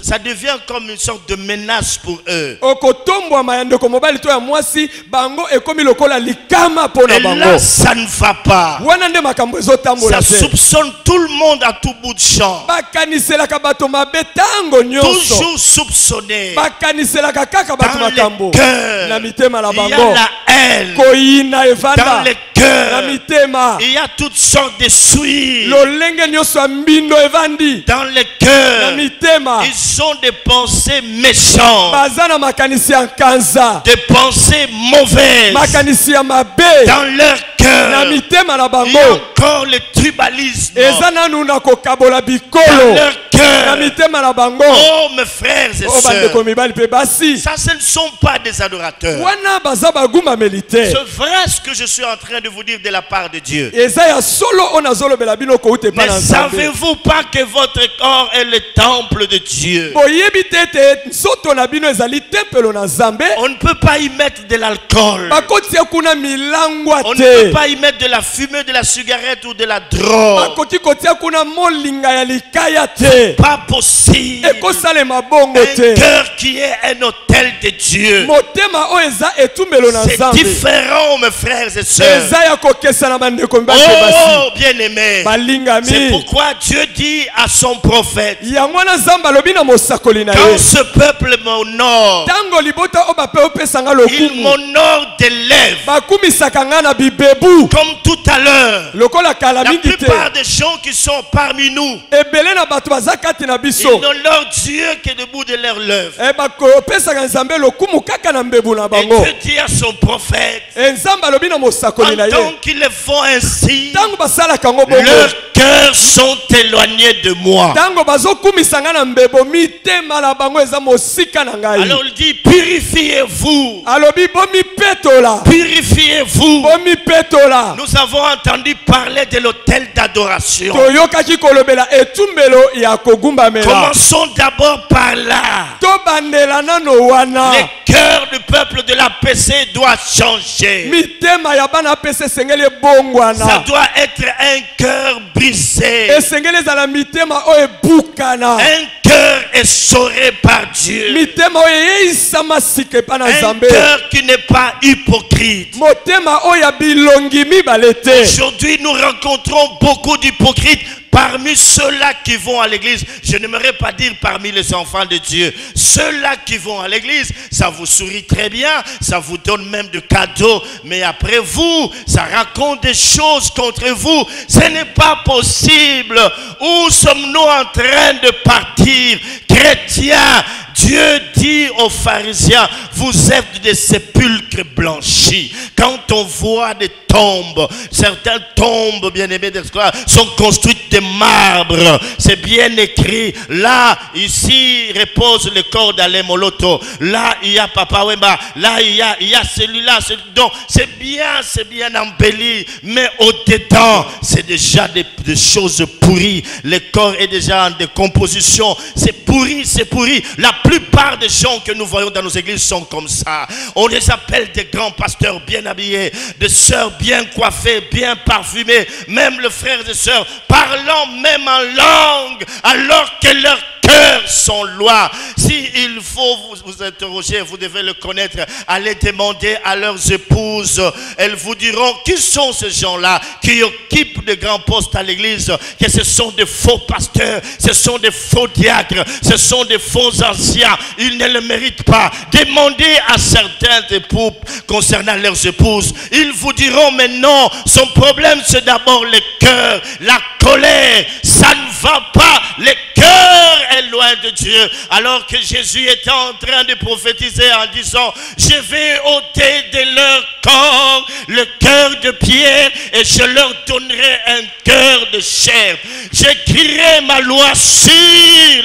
ça devient comme une sorte de menace pour eux. okotombwama ya ndeko mobali to ya mwasi bango ekomi lokola likama mpo na Et là, bango ça ne va pas. wana nde makambo ezotambola Ça te soupçonne tout le monde à tout bout de champ. bakaniselaka bato mabe ntango nyonso Toujours soupçonné. bakaniselaka kaka bato Dans makambo les cœurs, na mitema na il y a bango la haine. koyina Dans evanda les na cœurs, mitema il y a toutes sortes de souilles. lolenge nyonso ya mbindo evandi Dans les na cœurs, mitema ils ont des pensées méchantes, baza na makanisi ya nkanza des pensées mauvaises. makanisi ya mabe Dans leur na cœur, mitema na il y a bango encore le tribalisme. eza nanu na kokabola Dans bikolo leur na cœur. mitema na bango Oh, mes frères et o bandeko sœurs, mibali mpe basi ça, ce ne sont pas des adorateurs. wana baza bagumameli te C'est vrai ce que je suis en train de vous dire de la part de Dieu. eza ya solo oyo nazolobela bino kouta epai Mais na nzambe savez-vous pas que votre corps est le temple de Dieu? boyebi te ete nzoto na bino ezali tempelo na nzambe On ne peut pas y mettre de l'alcool. bakotia kuna milangwa On ne peut te pas y mettre de la fumée, de la cigarette ou de la drogue. bakoki kotia kuna molinga ya likaya te Pas possible. ekosalema bongo Un te cœur qui est un hôtel de Dieu. motema oyo eza etumbelo na C'est nzambe différent, mes frères et sœurs. eza ya kokesa na bandeko mibali mpe basi Oh, bien-aimés. C'est balingami pourquoi Dieu dit à son prophète, yango wana nzambe alobi na mosakoli na quand ye ce peuple m'honore, ntango libota oyo bape opesanga il lokumu m'honore des lèvres. bakumisaka nga na bibebu Comme tout à l'heure, lokola kala la mingi te plupart des gens qui sont parmi nous, ebele na bato baza kati na ils biso n'honorent Dieu que debout de leurs lèvres. bakopesaka nzambe lokumu kaka na mbebu na Et bango Dieu dit à son prophète, nzambe alobi na mosakoli na ye pendant qu'ils le font ainsi, ntango basalaka yango bongo leurs cœurs sont éloignés de moi. ntango bazokumisa nga na mbebo mitema na bango eza mosika na ngai Alors il dit, purifiez-vous, alobi bomipetola purifiez-vous. bomipetola Nous avons entendu parler de l'autel d'adoration. toyokaki kolobela etumbelo ya kogumbamela Commençons d'abord par là. tobandela nano wana Le cœur du peuple de la PC doit changer. mitema ya bana apesa esengeli Ça ebongwana doit être un cœur brisé. esengeli ezala mitema oyo ebukana Un cœur essoré par Dieu. mitema oyo eyeisama sika epa na Un nzambe cœur qui n'est pas hypocrite. motema oyo ya bilongi mibale te Aujourd'hui, nous rencontrons beaucoup d'hypocrites parmi ceux-là qui vont à l'église. Je n'aimerais pas dire parmi les enfants de Dieu. Ceux-là qui vont à l'église, ça vous sourit très bien, ça vous donne même de cadeaux. Mais après vous, ça raconte des choses contre vous. Ce n'est pas possible. Où sommes-nous en train de partir? Chrétiens, Dieu dit aux pharisiens, vous êtes des sépulcres blanchis. Quand on voit des tombes, certaines tombes, bien-aimés d'esclaves, sont construites de marbre. C'est bien écrit. Là, ici, repose le corps d'Alain Moloto. Là, il y a Papa Wemba. Là, il y a celui-là. Donc, c'est bien embelli. Mais au-dedans, c'est déjà des choses pourries. Le corps est déjà en décomposition. C'est pourri, c'est pourri. La plupart des gens que nous voyons dans nos églises sont comme ça. On les appelle des grands pasteurs bien habillés, des sœurs bien coiffées, bien parfumées, même les frères et sœurs parlant même en langue, alors que leurs cœurs sont loin. S'il faut vous interroger, vous devez le connaître, allez demander à leurs épouses. Elles vous diront qui sont ces gens-là qui occupent de grands postes à l'église, que ce sont des faux pasteurs, ce sont des faux diacres, ce sont des faux anciens. Ils ne le méritent pas. Demandez à certains époux concernant leurs épouses. Ils vous diront mais non, son problème c'est d'abord le cœur, la colère. Ça ne va pas. Le cœur est loin loin de Dieu. Alors que Jésus était en train de prophétiser en disant, je vais ôter de leur corps le cœur de pierre et je leur donnerai un cœur de chair. J'écrirai ma loi sur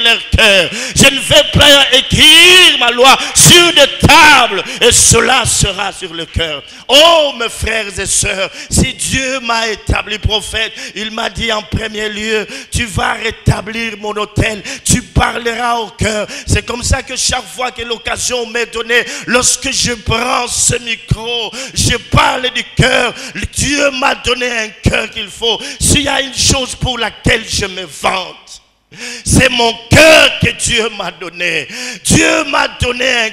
leur cœur. Je ne vais pas écrire ma loi sur des tables et cela sera sur le cœur. Oh mes frères et sœurs, si Dieu m'a établi prophète, il m'a dit en premier lieu, tu vas rétablir mon autel, tu parleras au cœur. C'est comme ça que chaque fois que l'occasion m'est donnée, lorsque je prends ce micro, je parle du cœur. Dieu m'a donné un cœur qu'il faut. S'il y a une chose pour laquelle je me vante, c'est mon cœur que Dieu m'a donné. Dieu m'a donné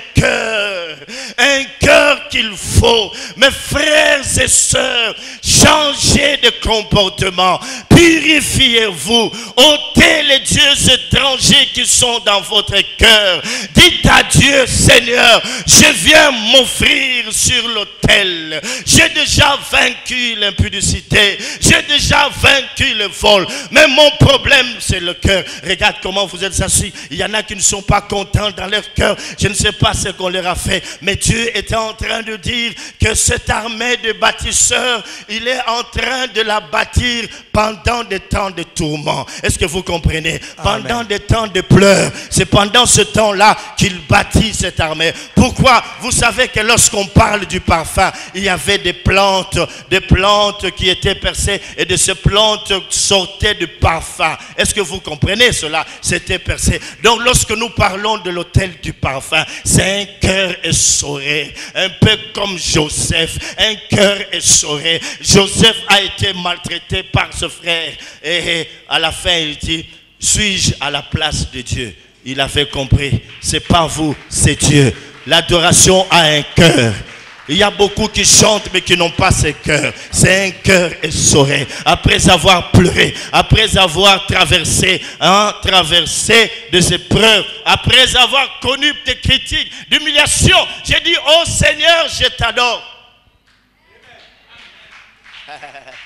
un cœur qu'il faut. Mes frères et sœurs, changez de comportement, purifiez-vous, ôtez les dieux étrangers qui sont dans votre cœur. Dites à Dieu, Seigneur, je viens m'offrir sur l'autel. J'ai déjà vaincu l'impudicité, j'ai déjà vaincu le vol, mais mon problème c'est le cœur. Regarde comment vous êtes assis. Il y en a qui ne sont pas contents dans leur cœur. Je ne sais pas ce qu'on leur a fait. Mais Dieu était en train de dire que cette armée de bâtisseurs, il est en train de la bâtir pendant des temps de tourment. Est-ce que vous comprenez? Pendant des temps de pleurs. C'est pendant ce temps-là qu'il bâtit cette armée. Pourquoi? Vous savez que lorsqu'on parle du parfum, il y avait des plantes qui étaient percées et de ces plantes sortaient du parfum. Est-ce que vous comprenez cela? C'était percé. Donc lorsque nous parlons de l'autel du parfum, c'est un cœur essoré, un peu comme Joseph, un cœur essoré. Joseph a été maltraité par ce frère et à la fin il dit, suis-je à la place de Dieu? Il avait compris, c'est pas vous, c'est Dieu. L'adoration a un cœur. Il y a beaucoup qui chantent mais qui n'ont pas ce cœur. C'est un cœur essoré. Après avoir pleuré, après avoir traversé des épreuves, après avoir connu des critiques, d'humiliation, j'ai dit, oh Seigneur, je t'adore.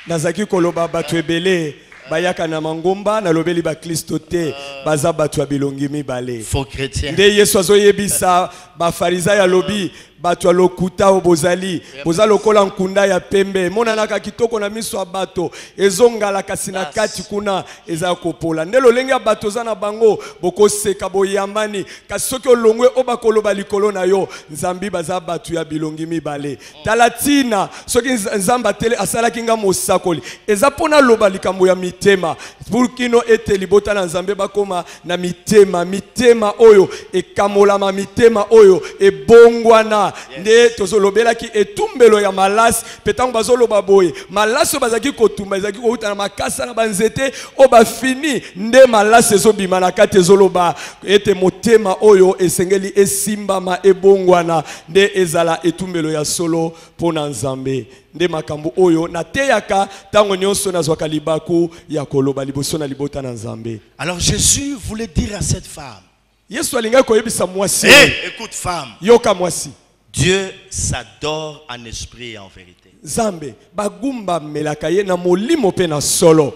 Nazaki koloba batu ebele bayaka na mangomba na lobeli ba Kristo te baza batu ya bilongi mibale. Faux chrétien. Nde Yesu azoyebisa ba Farisai ya lobi batu ya lokuta obozali boza lokola nkunda ya pembe monanaka kitoko na miso ya bato ezongala kasi na kati kuna eza kopola nde lolenge ya bato za na bango bokoseka boyambani kasi soki olongwe obakoloba likolo na yo nzambi baza batu ya bilongi mibale talatina soki nzamba tele asalaki nga mosakoli eza pona loba likambo ya mitema pour kino ete libota na nzambe bakoma na mitema oyo ekamolama mitema oyo ebongwana nde tozolobela ki etumbelo ya malasi petango bazoloba boye malasi bazaki kotumba ezaki kouta na makasa na banzete o bafini nde malasi ezobima na kati ezoloba ete motema oyo esengeli esimbama ebongwana nde ezala etumbelo ya solo pona nzambe nde makambo oyo nateyaka tango nyonso nazwaka libaku ya koloba liboso na libota na nzambe. Alors Jésus voulait dire à cette femme, Yesu alinga koyebisa mwasi, écoute femme, yoka mwasi, Dieu s'adore en esprit et en vérité. Zambe bagumba melaka ye na molimo pe na solo.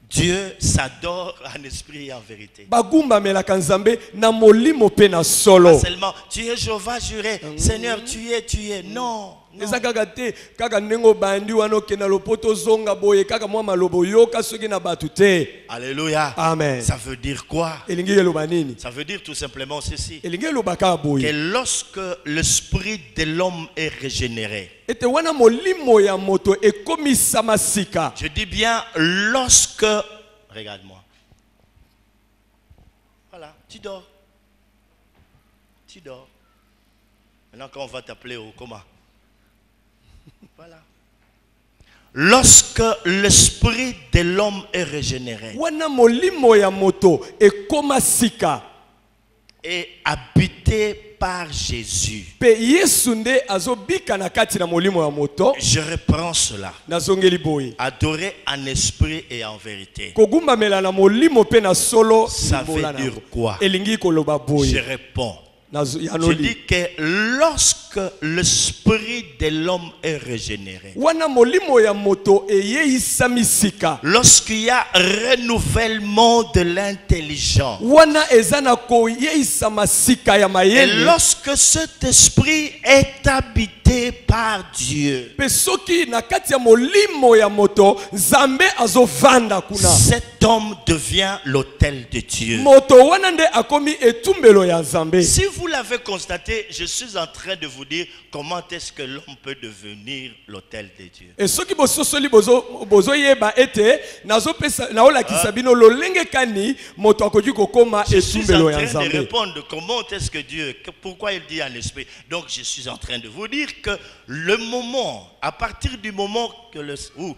Dieu s'adore en esprit et en vérité. Bagumba melaka nzambe na molimo pe na solo. Pas seulement tu es Jéhovah juré, Seigneur tu es. Non. Ezaka te kaka nengo bandi wano kena lopoto zonga boye kaka mwa malobo yoka soki na batu te. Alléluia. Amen. Ça veut dire quoi? Elingi yeloba nini? Ça veut dire tout simplement ceci. Elingi yeloba ka boye. Que lorsque l'esprit de l'homme est régénéré. Ete wana molimo ya moto ekomisa masika. Je dis bien lorsque, regarde-moi. Voilà, tu dors. Tu dors. Maintenant quand on va t'appeler au coma. Voilà. Lorsque l'esprit de l'homme est régénéré et habité par Jésus, je reprends cela. Adorer en esprit et en vérité. Ça veut dire quoi? Je réponds. Je dis que lorsque lorsque l'esprit de l'homme est régénéré, wana molimo ya moto eyeisa misika, lorsqu'il y a renouvellement de l'intelligence, wana ezana koyeisa masika ya et mayele, lorsque cet esprit est habité par Dieu, pe soki na kati ya molimo ya moto Nzambe azovanda kuna, cet homme devient l'autel de Dieu. moto wana nde akomi etumbelo ya Nzambe. Si vous l'avez constaté, je suis en train de vous dire comment est-ce que l'homme peut devenir l'autel de Dieu. Et soki bososoli bozo yeba ete nazopesa naolakisa bino lolenge kani moto akoki kokoma Je suis en etumbelo ya train de Nzambe. répondre comment est-ce que Dieu, pourquoi il dit à l'esprit. Donc je suis en train de vous dire que le moment, à partir du moment que où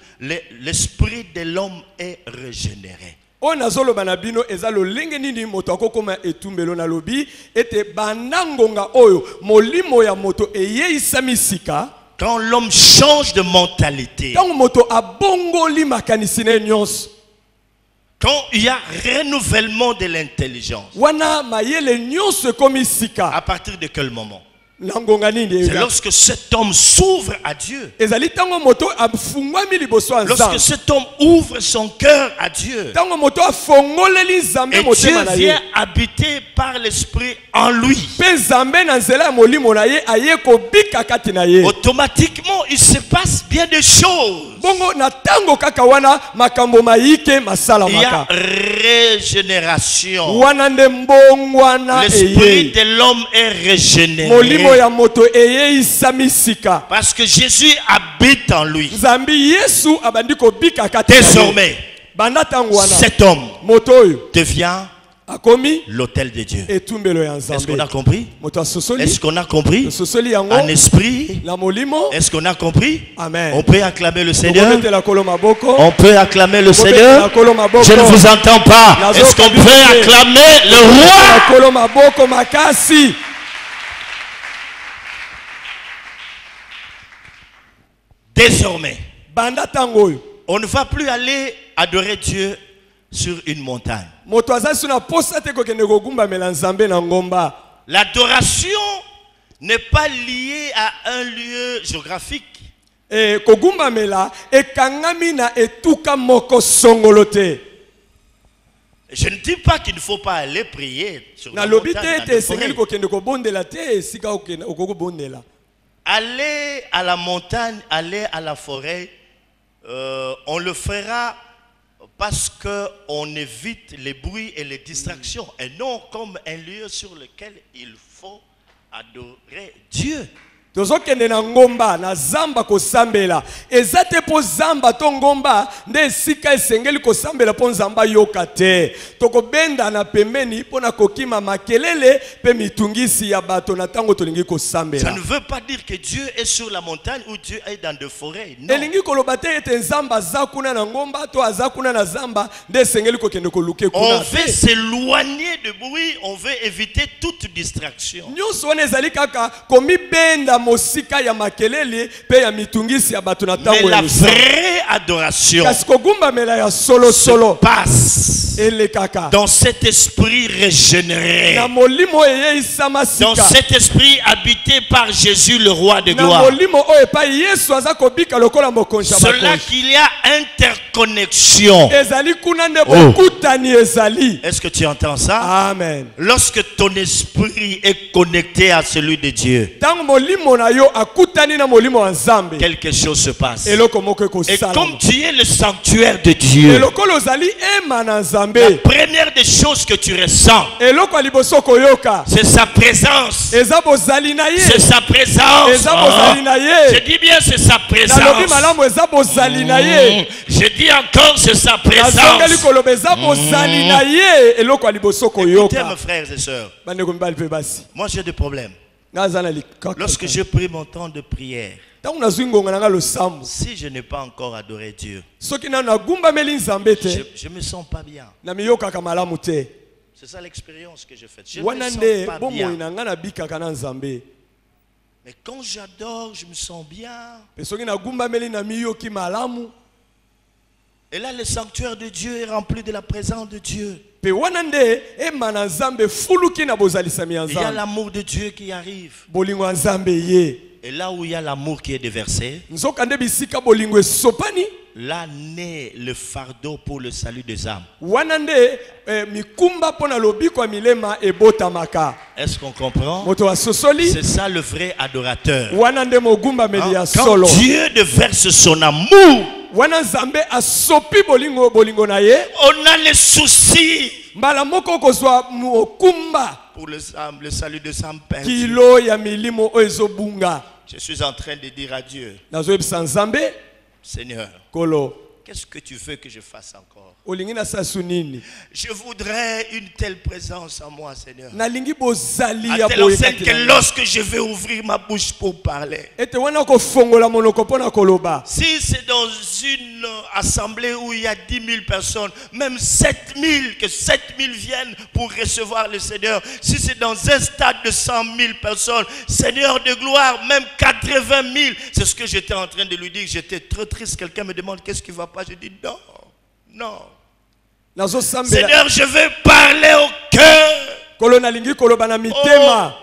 l'esprit de l'homme est régénéré, O nazoloba na bino eza lolenge nini moto akokoma etumbelo na lobi ete banangonga oyo molimo ya moto eyeisa misika, quand l'homme change de mentalité, tango moto abongoli makanisi na nyonso, quand il y a renouvellement de l'intelligence, wana mayele nyonso ekomi sika, à partir de quel moment? nangonga nini C'est lorsque cet homme s'ouvre à Dieu. ezali tango moto afungwami liboso ya Lorsque Nzambe, cet homme ouvre son cœur à Dieu. tango moto afongoleli Nzambe Et Dieu motema na ye, vient habiter par l'esprit en lui. pe Nzambe na nzela ya molimo na ye aye kobika kati na ye, Automatiquement, il se passe bien des choses. bongo na tango kaka wana makambo mayike Il y a masalamaka, régénération. wana nde mbongwana L'esprit eye, de l'homme est molimo régénéré. ya moto eyeisa misika, Parce que Jésus habite en lui. Nzambi Yesu abandi kobika kati na ye. Désormais, Banda tango wana cet homme moto oyo devient akomi l'autel de Dieu. etumbelo ya Est-ce qu'on Nzambe. a compris? Moto asosoli, Est-ce qu'on a compris? asosoli yango En esprit, na molimo. est-ce qu'on a compris? Amen. On peut acclamer le Seigneur. Tokobetela kolo maboko. On peut acclamer le Tokobetela Seigneur. kolo maboko. Je ne vous entends pas. Nazo Est-ce qu'on kabise. peut acclamer le roi? Tokobetela kolo maboko makasi. Désormais, Banda tango oyo on ne va plus aller adorer Dieu sur une montagne. moto azali so na posa te kokende kogumbamela Nzambe na ngomba. L'adoration n'est pas liée à un lieu géographique. Kogumbamela ekangami na etuka moko songolo te. Je ne dis pas qu'il ne faut pas aller prier sur Na la lobi montagne. te dans ete la esengeli forêt. kokende kobondela te esika okokobondela. Aller à la montagne, aller à la forêt, on le fera parce qu'on évite les bruits et les distractions, et non comme un lieu sur lequel il faut adorer Dieu. Tozokende na ngomba na zamba kosambela eza te po zamba to ngomba nde esika esengeli kosambela po Nzamba yoka te. Tokobenda na pembeni po na kokima makelele pe mitungisi ya bato na tango tolingi Ça kosambela. ne veut pas dire que Dieu est sur la montagne ou Dieu est dans des forêts. Non. Elingi koloba te ete Nzamba aza kuna na ngomba to aza kuna na zamba nde esengeli kokende koluke On kuna veut te. s'éloigner de bruit, on veut éviter toute distraction. Nyonso wana ezali kaka komibenda mosika ya makelele pe ya mitungisi ya bato na Mais tango la ya lusamba. vraie adoration Kasi kogumbamela ya solo solo passe ele kaka dans cet esprit régénéré, na molimo eyeisa dans masika, cet esprit habité par Jésus le roi de na gloire. molimo oyo epai Yesu aza kobika lokola mokonzi ya Cela bakonzi. qu'il y a interconnexion. Ezali kuna nde bokutani ezali. Est-ce que tu entends ça? Amen. Lorsque ton esprit est connecté à celui de Dieu, Tango molimo na yo akutani na molimo wa Nzambe, quelque chose se passe. eloko moko Et ekosala. comme tu es le sanctuaire de Dieu, Elokolo ozali ema na la Nzambe, première des choses que tu ressens, eloko ya liboso koyoka c'est sa présence. eza bozali na C'est ye, sa présence. eza Ah. bozali na Je ye. dis bien c'est sa Nalobi présence. malamu eza bozali na ye. Je dis encore c'est sa Nazongeli présence. koloba eza bozali na ye, eloko ya liboso Écoutez koyoka. mes frères et sœurs, Bandeko mibali pe basi. moi j'ai des problèmes. Naza na likaka. Lorsque j'ai pris mon temps de prière, Tango nazwi ngonga na nga losambo, si je n'ai pas encore adoré Dieu, soki nanu nagumbameli Nzambe te, je me sens pas bien. na miyokaka malamu te. C'est ça l'expérience que j'ai faite. Je Wana me sens nde pas bomoi bien. na nga nabikaka na Nzambe. Mais quand j'adore, je me sens bien. Pe soki nagumbameli na miyoki malamu, Et là, le sanctuaire de Dieu est rempli de la présence de Dieu. pe wana nde emana nzambe fuluki na bozalisami ya Il y a nzambe l'amour de Dieu qui arrive. bolingo ya nzambe ye Et là où il y a l'amour qui est déversé, nzoka nde bisika bolingo esopani là naît le fardeau pour le salut des âmes. wana nde mikumba pona lobiko ya milema ebotamaka Est-ce qu'on comprend? moto asosoli C'est ça le vrai adorateur. wana nde mogumbameli ya Quand solo Dieu déverse son amour, wana nzambe asopi bolingo na ye on a les soucis mbala moko kozwa mokumba pour le salut des âmes perdues. kilo ya milimo oyo ezobunga Je suis en train de dire à Dieu, nazoyebisa nzambe Seigneur, kolo qu'est-ce que tu veux que je fasse encore? olingi nasasu nini Je voudrais une telle présence en moi, Seigneur. nalingi bozali À ya telle enseigne boyekati que na ngai. lorsque je vais ouvrir ma bouche pour parler, ete wana kofongola monoko mpona koloba si c'est dans une assemblée où il y a 10 000 personnes, même 7 000, que 7 000 viennent pour recevoir le Seigneur. Si c'est dans un stade de 100 000 personnes, Seigneur de gloire, même 80 000. C'est ce que j'étais en train de lui dire. J'étais très triste. Quelqu'un me demande qu'est-ce qui ne va pas. Je dis non, non. nazosambela Seigneur, je veux parler au cœur. kolo nalingi koloba na mitema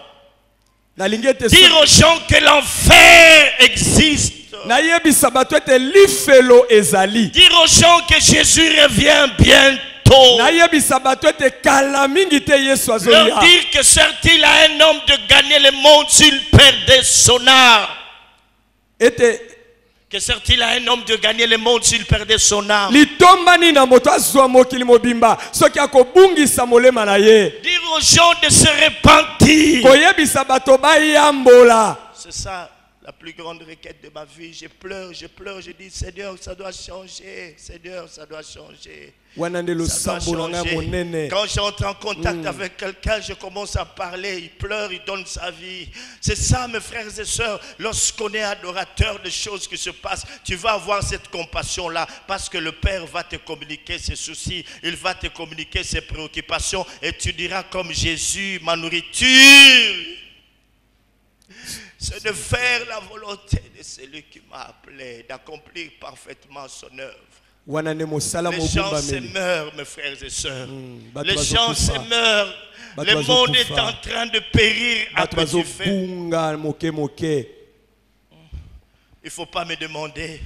nalingi ete Dire aux gens que l'enfer existe. nayebisa bato ete lifelo ezali Dire aux gens que Jésus revient bientôt. nayebisa bato ete kala mingi te yesu Leur azoya dire que sert-il à un homme de gagner le monde s'il perdait son âme? ete Que sert-il à un homme de gagner le monde s'il perdait son âme? litombani na moto azwa mokili mobimba soki akobungisa molema na ye Dire aux gens de se repentir. koyebisa bato bayambola C'est ça la plus grande requête de ma vie. Je pleure, je dis Seigneur, ça doit changer. Seigneur, ça doit changer. wana nde Ça doit losambo na ngai changer. monene Quand j'entre en contact avec quelqu'un, je commence à parler, il pleure, il donne sa vie. C'est ça, mes frères et sœurs, lorsqu'on est adorateur des choses qui se passent, tu vas avoir cette compassion-là, parce que le Père va te communiquer ses soucis, il va te communiquer ses préoccupations, et tu diras comme Jésus, ma nourriture, c'est de faire la volonté de celui qui m'a appelé, d'accomplir parfaitement son œuvre. wana nde mosala Les gens se mogumbameli meurent, mes frères et sœurs. bato Les gens se bazokufa. meurent. Bato Le monde est bazokufa. en train de périr à bato petit feu. bazobunga moke Il ne faut pas me demander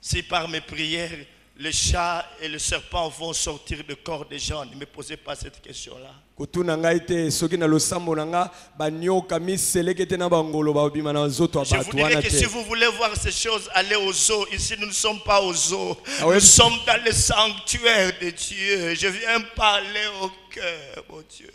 si par mes prières, le chat et le serpent vont sortir du corps des gens. Ne me posez pas cette question-là. kotuna ngai te soki na losambo na nga banyoka miseleke te na bangolo babima na nzoto ya Je vous bato dirais wana que si te vous voulez voir ces choses, allez aux eaux. Ici, nous ne sommes pas aux eaux. Ah ouais. Nous sommes dans le sanctuaire de Dieu. Je viens parler au cœur, mon Dieu.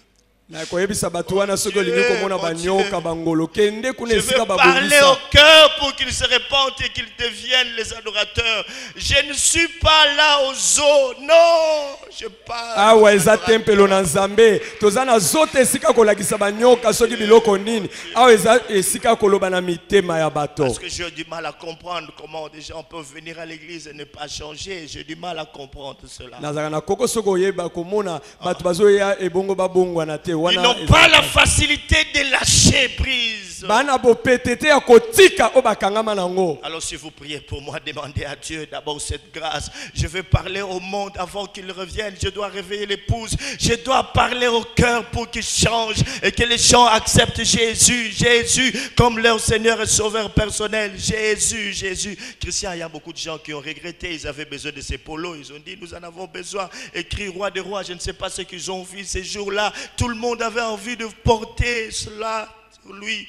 na koyebisa bato wana soki olingi komona Mon banyoka Dieu. bangolo kende kuna Je esika veux parler au babongisa cœur pour qu'ils se répandent et qu'ils deviennent les adorateurs. Je ne suis pas là aux eaux. Non, je parle. awa aux eza adorateurs. tempelo na nzambe toza na zote esika kolakisa banyoka soki biloko nini awa eza esika koloba na mitema ya bato Parce que j'ai du mal à comprendre comment des gens peuvent venir à l'église et ne pas changer. J'ai du mal à comprendre cela. nazalaka na koko soki oyeba komona bato bazoya ebongo babongwana te Ils wana n'ont pas la facilité de lâcher prise. bana bopete te ya kotika o bakangama nango. Alors si vous priez pour moi, demandez à Dieu d'abord cette grâce. Je veux parler au monde avant qu'il revienne. Je dois réveiller l'épouse. Je dois parler au cœur pour qu'il change et que les gens acceptent Jésus. Jésus comme leur Seigneur et Sauveur personnel. Jésus, Jésus. Christian, il y a beaucoup de gens qui ont regretté. Ils avaient besoin de ces polos. Ils ont dit, nous en avons besoin. Écrit roi des rois. Je ne sais pas ce qu'ils ont vu ces jours-là. Tout le monde avait envie de porter cela. Lui,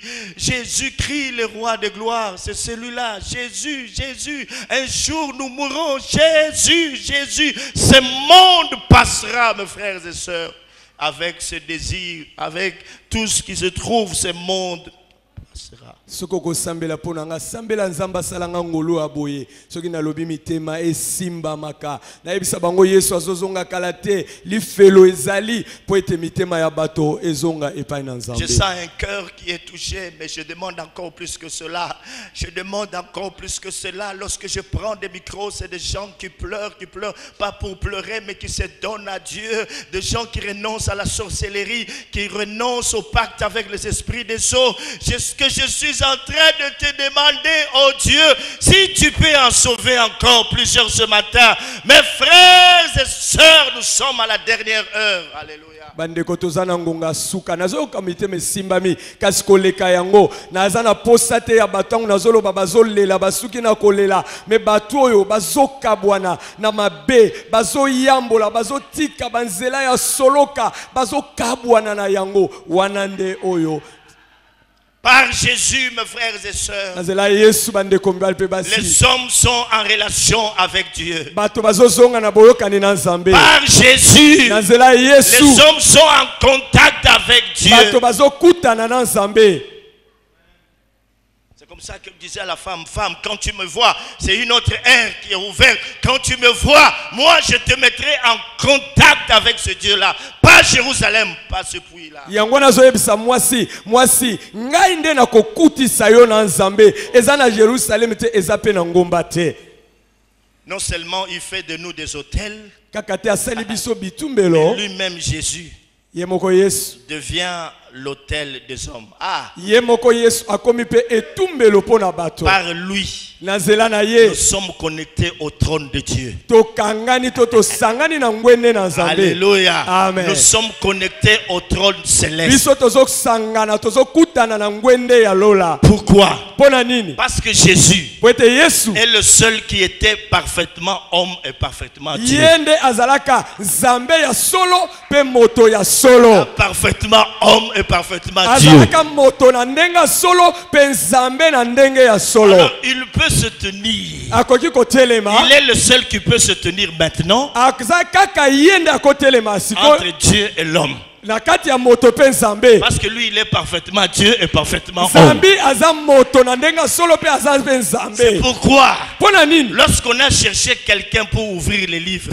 Jésus-Christ, le roi de gloire, c'est celui-là. Jésus, Jésus, un jour nous mourrons. Jésus, Jésus, ce monde passera, mes frères et sœurs, avec ce désir, avec tout ce qui se trouve, ce monde passera. Soko kosambela pona nga sambela nzamba salanga ngolo aboye soki nalobi mitema esimba maka na ebisa bango Yesu azozonga kalate lifelo ezali po ete mitema ya bato ezonga epai na nzambe. Je sens un cœur qui est touché, mais je demande encore plus que cela. Je demande encore plus que cela. Lorsque je prends des micros, c'est des gens qui pleurent, pas pour pleurer, mais qui se donnent à Dieu. Des gens qui renoncent à la sorcellerie, qui renoncent au pacte avec les esprits des eaux. Que je suis en train de te demander, oh Dieu, si tu peux en sauver encore plusieurs ce matin. Mes frères et sœurs, nous sommes à la dernière heure. Alléluia. Bandeko tozana ngonga suka nazo kamite mesimbami kasi koleka yango nazana posate ya batango nazolo babazolela basuki na kolela me batu oyo bazokabwana na mabe bazoyambola bazotika banzela ya soloka bazokabwana na yango wanande oyo. Par Jésus, mes frères et sœurs, les hommes sont en relation avec Dieu. Par Jésus, les hommes sont en contact avec Dieu. C'est comme ça que disait à la femme, femme, quand tu me vois, c'est une autre ère qui est ouverte. Quand tu me vois, moi je te mettrai en contact avec ce Dieu-là. Pas Jérusalem, pas ce puits-là. Non seulement il fait de nous des autels, mais lui-même Jésus devient l'autel des hommes. Par lui, nous sommes connectés au trône de Dieu. Alléluia. Amen. Nous sommes connectés au trône céleste. Pourquoi? Parce que Jésus est le seul qui était parfaitement homme et parfaitement Dieu. Parfaitement homme et parfaitement Dieu. Alors, il peut se tenir. Il est le seul qui peut se tenir maintenant entre Dieu et l'homme. Parce que lui il est parfaitement Dieu et parfaitement homme. C'est pourquoi lorsqu'on a cherché quelqu'un pour ouvrir les livres,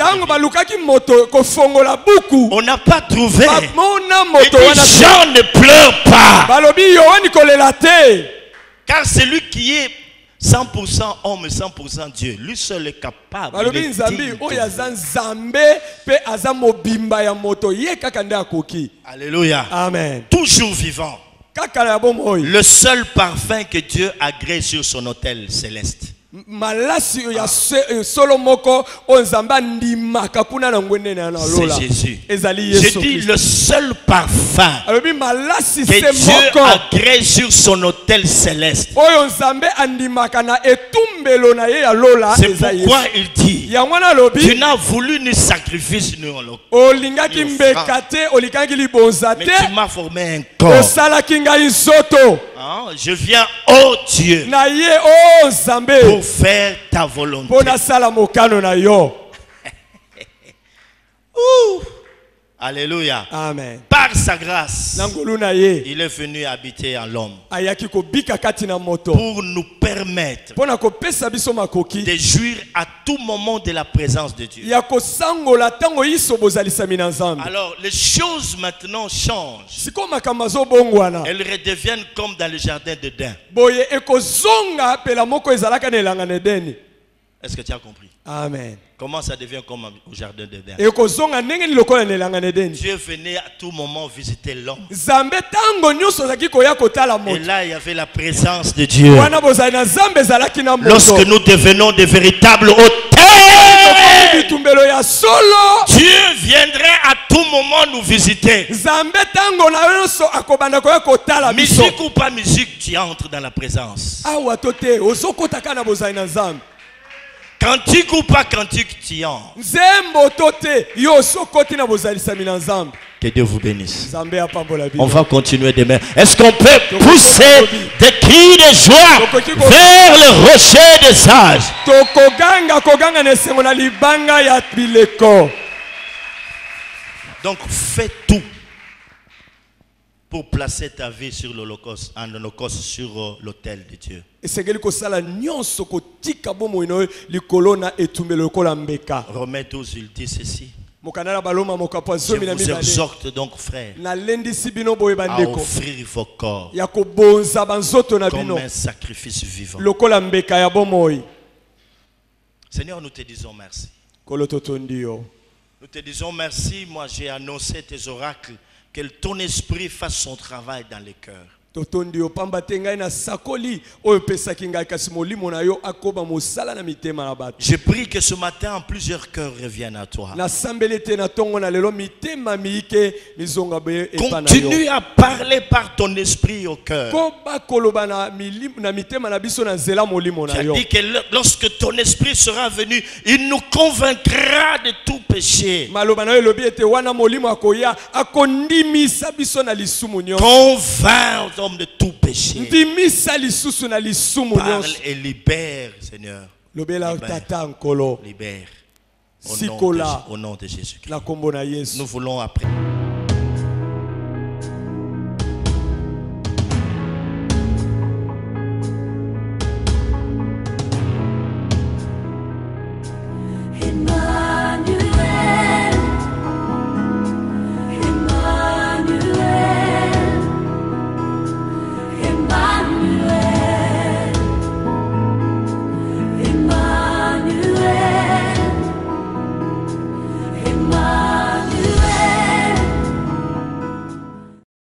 on n'a pas trouvé. Et puis Jean ne pleure pas, car c'est lui qui est 100% homme et 100% Dieu. Lui seul est capable. Alléluia. Amen. Toujours vivant. Le seul parfum que Dieu agrée sur son autel céleste. C'est Jésus. Je dis le seul parfum que Dieu agrée sur son autel céleste. C'est pourquoi il dit, tu n'as voulu ni sacrifice ni offrande, mais tu m'as formé un corps. Je viens, oh Dieu, pour faire ta volonté. Alléluia. Amen. Par sa grâce, il est venu habiter en l'homme pour nous permettre de jouir à tout moment de la présence de Dieu. Alors, les choses maintenant changent. Elles redeviennent comme dans le jardin d'Éden. Est-ce que tu as compris? Amen. Comment ça devient comme au jardin d'Éden? Dieu venait à tout moment visiter l'homme. Et là, il y avait la présence de Dieu. Lorsque nous devenons de véritables autels, Dieu viendrait à tout moment nous visiter. Musique ou pas musique, tu entres dans la présence. Cantique ou pas cantique, tu entres. Que Dieu vous bénisse. On va continuer demain. Est-ce qu'on peut pousser des cris de joie vers le rocher des sages? Donc fais tout pour placer ta vie sur l'holocauste, en holocauste sur l'autel de Dieu. Romains 12, il dit ceci. Je vous exhorte donc, frères, à offrir vos corps comme un sacrifice vivant. Seigneur, nous te disons merci. Nous te disons merci. Moi, j'ai annoncé tes oracles. Que ton esprit fasse son travail dans les cœurs. totondi yo pamba te ngai na sakoli oyo pesaki ngai kasi molimo na yo akoba mosala na mitema na bato. Je prie que ce matin plusieurs cœurs reviennent à toi. Na sambeli te na tongo na lelo mitema miike mizonga be epana yo. Continue à parler par ton esprit au cœur. Ko ba koloba na mitema na biso na nzela molimo na yo. Tu as dit que lorsque ton esprit sera venu, il nous convaincra de tout péché. Maloba na yo lobi ete wana molimo akoya akondimisa biso na lisumu nyonso. Convainc homme de tout péché. Parle et libère, Seigneur. Libère. Libère. Au nom de Jésus-Christ. Nous Nous voulons après.